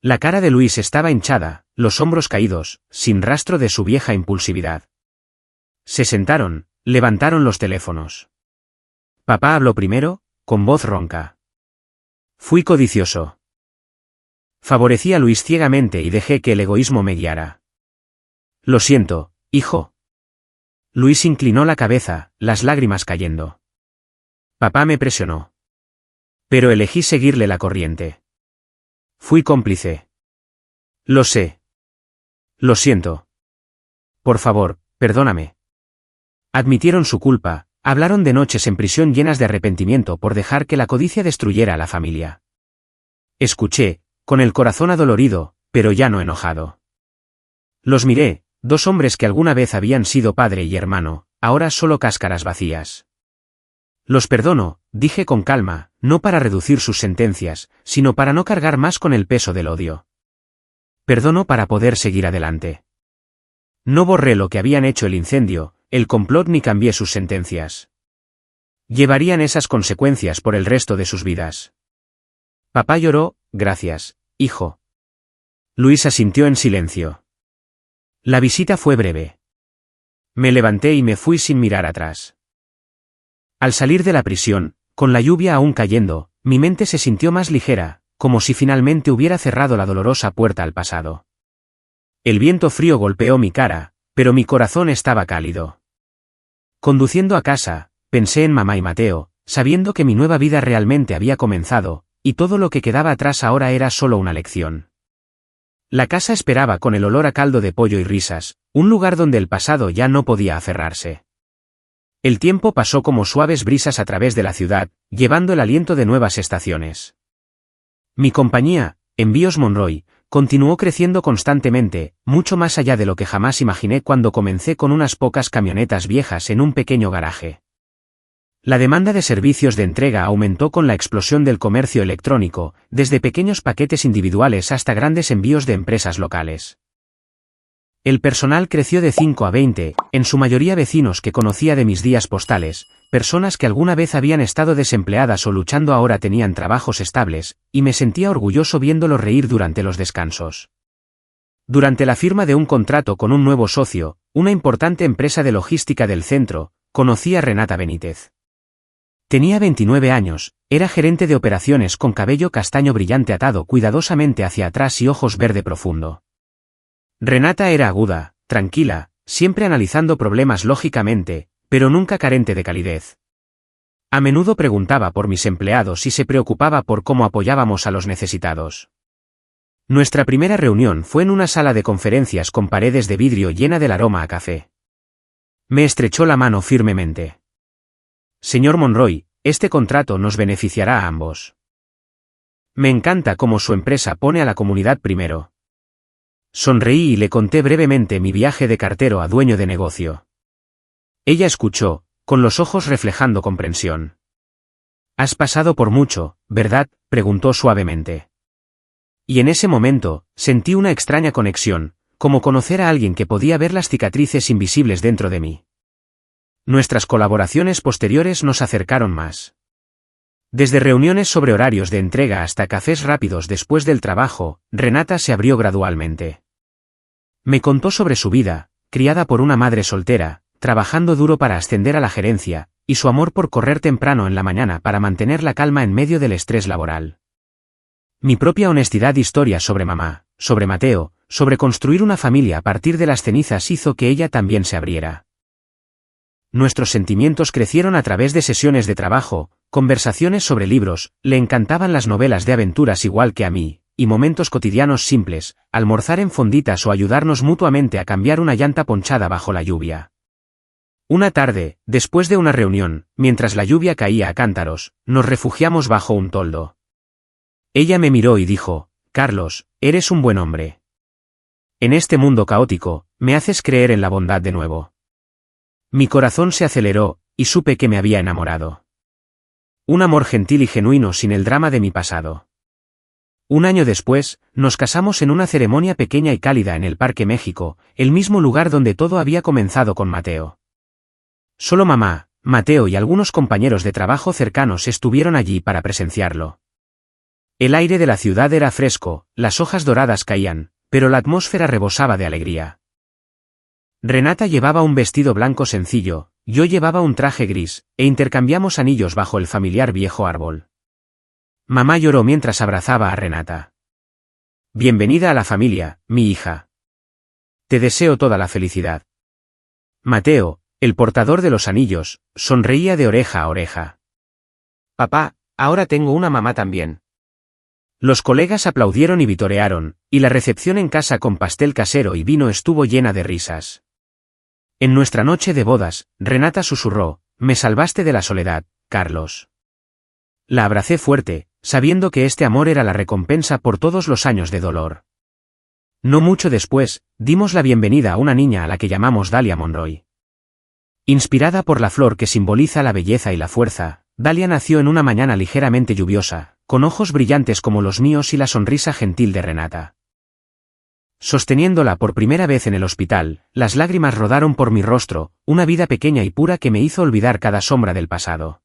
La cara de Luis estaba hinchada, los hombros caídos, sin rastro de su vieja impulsividad. Se sentaron, levantaron los teléfonos. Papá habló primero, con voz ronca. Fui codicioso. Favorecí a Luis ciegamente y dejé que el egoísmo me guiara. Lo siento, hijo. Luis inclinó la cabeza, las lágrimas cayendo. Papá me presionó. Pero elegí seguirle la corriente. Fui cómplice. Lo sé. Lo siento. Por favor, perdóname. Admitieron su culpa, hablaron de noches en prisión llenas de arrepentimiento por dejar que la codicia destruyera a la familia. Escuché, con el corazón adolorido, pero ya no enojado. Los miré, dos hombres que alguna vez habían sido padre y hermano, ahora solo cáscaras vacías. Los perdono, dije con calma, no para reducir sus sentencias, sino para no cargar más con el peso del odio. Perdono para poder seguir adelante. No borré lo que habían hecho el incendio, el complot ni cambié sus sentencias. Llevarían esas consecuencias por el resto de sus vidas. Papá lloró, gracias, hijo. Luis asintió en silencio. La visita fue breve. Me levanté y me fui sin mirar atrás. Al salir de la prisión, con la lluvia aún cayendo, mi mente se sintió más ligera, como si finalmente hubiera cerrado la dolorosa puerta al pasado. El viento frío golpeó mi cara, pero mi corazón estaba cálido. Conduciendo a casa, pensé en mamá y Mateo, sabiendo que mi nueva vida realmente había comenzado, y todo lo que quedaba atrás ahora era solo una lección. La casa esperaba con el olor a caldo de pollo y risas, un lugar donde el pasado ya no podía aferrarse. El tiempo pasó como suaves brisas a través de la ciudad, llevando el aliento de nuevas estaciones. Mi compañía, Envíos Monroy, continuó creciendo constantemente, mucho más allá de lo que jamás imaginé cuando comencé con unas pocas camionetas viejas en un pequeño garaje. La demanda de servicios de entrega aumentó con la explosión del comercio electrónico, desde pequeños paquetes individuales hasta grandes envíos de empresas locales. El personal creció de 5 a 20, en su mayoría vecinos que conocía de mis días postales, personas que alguna vez habían estado desempleadas o luchando ahora tenían trabajos estables, y me sentía orgulloso viéndolos reír durante los descansos. Durante la firma de un contrato con un nuevo socio, una importante empresa de logística del centro, conocí a Renata Benítez. Tenía 29 años, era gerente de operaciones con cabello castaño brillante atado cuidadosamente hacia atrás y ojos verde profundo. Renata era aguda, tranquila, siempre analizando problemas lógicamente, pero nunca carente de calidez. A menudo preguntaba por mis empleados y se preocupaba por cómo apoyábamos a los necesitados. Nuestra primera reunión fue en una sala de conferencias con paredes de vidrio llena del aroma a café. Me estrechó la mano firmemente. Señor Monroy, este contrato nos beneficiará a ambos. Me encanta cómo su empresa pone a la comunidad primero. Sonreí y le conté brevemente mi viaje de cartero a dueño de negocio. Ella escuchó, con los ojos reflejando comprensión. «Has pasado por mucho, ¿verdad?», preguntó suavemente. Y en ese momento, sentí una extraña conexión, como conocer a alguien que podía ver las cicatrices invisibles dentro de mí. Nuestras colaboraciones posteriores nos acercaron más. Desde reuniones sobre horarios de entrega hasta cafés rápidos después del trabajo, Renata se abrió gradualmente. Me contó sobre su vida, criada por una madre soltera, trabajando duro para ascender a la gerencia, y su amor por correr temprano en la mañana para mantener la calma en medio del estrés laboral. Mi propia honestidad historia sobre mamá, sobre Mateo, sobre construir una familia a partir de las cenizas hizo que ella también se abriera. Nuestros sentimientos crecieron a través de sesiones de trabajo, conversaciones sobre libros, le encantaban las novelas de aventuras igual que a mí, y momentos cotidianos simples, almorzar en fonditas o ayudarnos mutuamente a cambiar una llanta ponchada bajo la lluvia. Una tarde, después de una reunión, mientras la lluvia caía a cántaros, nos refugiamos bajo un toldo. Ella me miró y dijo: Carlos, eres un buen hombre. En este mundo caótico, me haces creer en la bondad de nuevo. Mi corazón se aceleró, y supe que me había enamorado. Un amor gentil y genuino sin el drama de mi pasado. Un año después, nos casamos en una ceremonia pequeña y cálida en el Parque México, el mismo lugar donde todo había comenzado con Mateo. Solo mamá, Mateo y algunos compañeros de trabajo cercanos estuvieron allí para presenciarlo. El aire de la ciudad era fresco, las hojas doradas caían, pero la atmósfera rebosaba de alegría. Renata llevaba un vestido blanco sencillo, yo llevaba un traje gris, e intercambiamos anillos bajo el familiar viejo árbol. Mamá lloró mientras abrazaba a Renata. Bienvenida a la familia, mi hija. Te deseo toda la felicidad. Mateo, el portador de los anillos, sonreía de oreja a oreja. Papá, ahora tengo una mamá también. Los colegas aplaudieron y vitorearon, y la recepción en casa con pastel casero y vino estuvo llena de risas. En nuestra noche de bodas, Renata susurró: me salvaste de la soledad, Carlos. La abracé fuerte, sabiendo que este amor era la recompensa por todos los años de dolor. No mucho después, dimos la bienvenida a una niña a la que llamamos Dalia Monroy. Inspirada por la flor que simboliza la belleza y la fuerza, Dalia nació en una mañana ligeramente lluviosa, con ojos brillantes como los míos y la sonrisa gentil de Renata. Sosteniéndola por primera vez en el hospital, las lágrimas rodaron por mi rostro, una vida pequeña y pura que me hizo olvidar cada sombra del pasado.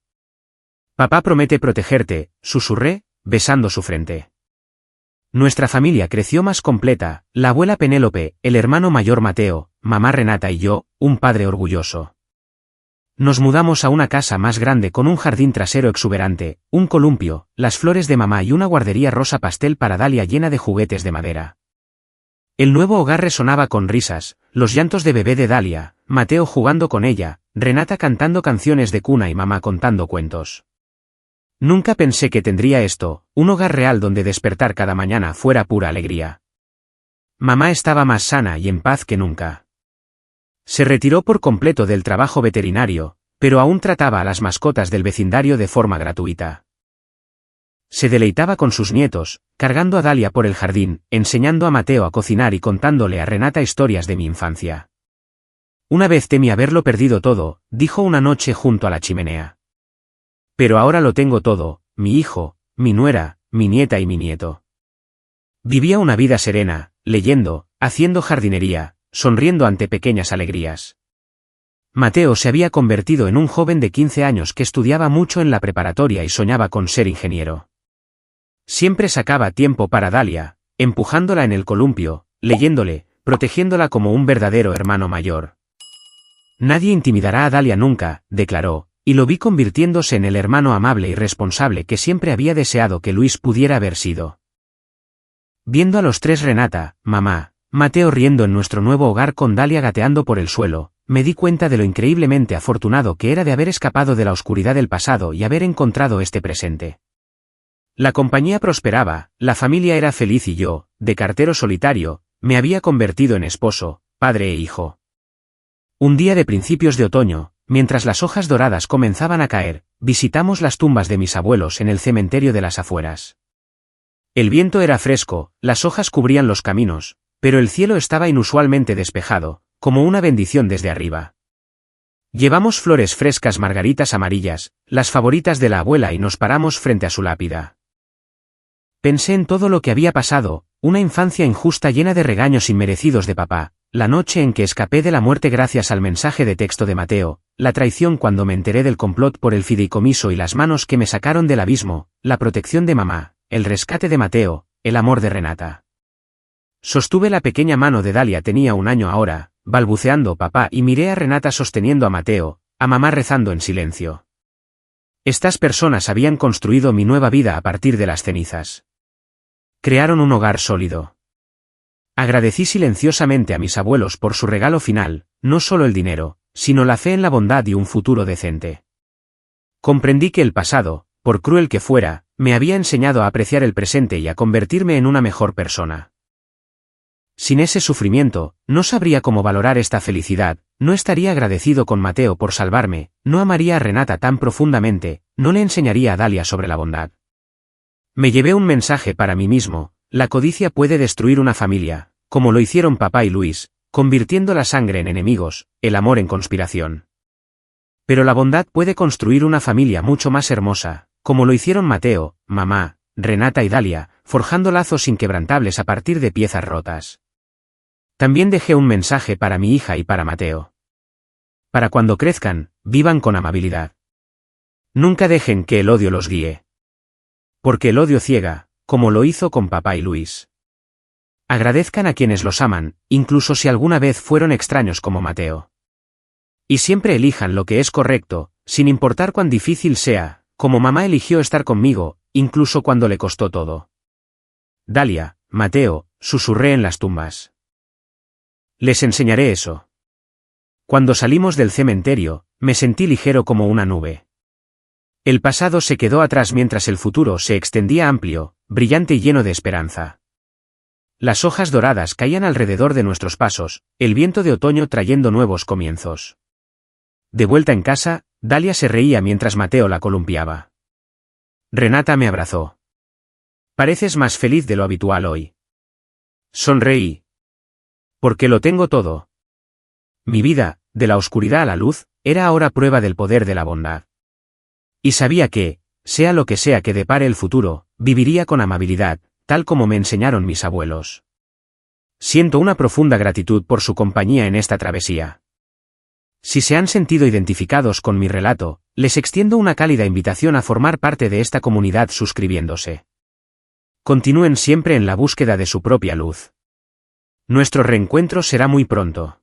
Papá promete protegerte, susurré, besando su frente. Nuestra familia creció más completa, la abuela Penélope, el hermano mayor Mateo, mamá Renata y yo, un padre orgulloso. Nos mudamos a una casa más grande con un jardín trasero exuberante, un columpio, las flores de mamá y una guardería rosa pastel para Dalia llena de juguetes de madera. El nuevo hogar resonaba con risas, los llantos de bebé de Dalia, Mateo jugando con ella, Renata cantando canciones de cuna y mamá contando cuentos. Nunca pensé que tendría esto, un hogar real donde despertar cada mañana fuera pura alegría. Mamá estaba más sana y en paz que nunca. Se retiró por completo del trabajo veterinario, pero aún trataba a las mascotas del vecindario de forma gratuita. Se deleitaba con sus nietos, cargando a Dalia por el jardín, enseñando a Mateo a cocinar y contándole a Renata historias de mi infancia. Una vez temí haberlo perdido todo, dijo una noche junto a la chimenea. Pero ahora lo tengo todo, mi hijo, mi nuera, mi nieta y mi nieto. Vivía una vida serena, leyendo, haciendo jardinería, sonriendo ante pequeñas alegrías. Mateo se había convertido en un joven de 15 años que estudiaba mucho en la preparatoria y soñaba con ser ingeniero. Siempre sacaba tiempo para Dalia, empujándola en el columpio, leyéndole, protegiéndola como un verdadero hermano mayor. Nadie intimidará a Dalia nunca, declaró, y lo vi convirtiéndose en el hermano amable y responsable que siempre había deseado que Luis pudiera haber sido. Viendo a los tres Renata, mamá, Mateo riendo en nuestro nuevo hogar con Dalia gateando por el suelo, me di cuenta de lo increíblemente afortunado que era de haber escapado de la oscuridad del pasado y haber encontrado este presente. La compañía prosperaba, la familia era feliz y yo, de cartero solitario, me había convertido en esposo, padre e hijo. Un día de principios de otoño, mientras las hojas doradas comenzaban a caer, visitamos las tumbas de mis abuelos en el cementerio de las afueras. El viento era fresco, las hojas cubrían los caminos, pero el cielo estaba inusualmente despejado, como una bendición desde arriba. Llevamos flores frescas, margaritas amarillas, las favoritas de la abuela, y nos paramos frente a su lápida. Pensé en todo lo que había pasado, una infancia injusta llena de regaños inmerecidos de papá, la noche en que escapé de la muerte gracias al mensaje de texto de Mateo, la traición cuando me enteré del complot por el fideicomiso y las manos que me sacaron del abismo, la protección de mamá, el rescate de Mateo, el amor de Renata. Sostuve la pequeña mano de Dalia, tenía 1 año ahora, balbuceando papá, y miré a Renata sosteniendo a Mateo, a mamá rezando en silencio. Estas personas habían construido mi nueva vida a partir de las cenizas. Crearon un hogar sólido. Agradecí silenciosamente a mis abuelos por su regalo final, no solo el dinero, sino la fe en la bondad y un futuro decente. Comprendí que el pasado, por cruel que fuera, me había enseñado a apreciar el presente y a convertirme en una mejor persona. Sin ese sufrimiento, no sabría cómo valorar esta felicidad, no estaría agradecido con Mateo por salvarme, no amaría a Renata tan profundamente, no le enseñaría a Dalia sobre la bondad. Me llevé un mensaje para mí mismo: la codicia puede destruir una familia, como lo hicieron papá y Luis, convirtiendo la sangre en enemigos, el amor en conspiración. Pero la bondad puede construir una familia mucho más hermosa, como lo hicieron Mateo, mamá, Renata y Dalia, forjando lazos inquebrantables a partir de piezas rotas. También dejé un mensaje para mi hija y para Mateo. Para cuando crezcan, vivan con amabilidad. Nunca dejen que el odio los guíe. Porque el odio ciega, como lo hizo con papá y Luis. Agradezcan a quienes los aman, incluso si alguna vez fueron extraños como Mateo. Y siempre elijan lo que es correcto, sin importar cuán difícil sea, como mamá eligió estar conmigo, incluso cuando le costó todo. Dalia, Mateo, susurré en las tumbas. Les enseñaré eso. Cuando salimos del cementerio, me sentí ligero como una nube. El pasado se quedó atrás mientras el futuro se extendía amplio, brillante y lleno de esperanza. Las hojas doradas caían alrededor de nuestros pasos, el viento de otoño trayendo nuevos comienzos. De vuelta en casa, Dalia se reía mientras Mateo la columpiaba. Renata me abrazó. Pareces más feliz de lo habitual hoy. Sonreí. Porque lo tengo todo. Mi vida, de la oscuridad a la luz, era ahora prueba del poder de la bondad. Y sabía que, sea lo que sea que depare el futuro, viviría con amabilidad, tal como me enseñaron mis abuelos. Siento una profunda gratitud por su compañía en esta travesía. Si se han sentido identificados con mi relato, les extiendo una cálida invitación a formar parte de esta comunidad suscribiéndose. Continúen siempre en la búsqueda de su propia luz. Nuestro reencuentro será muy pronto.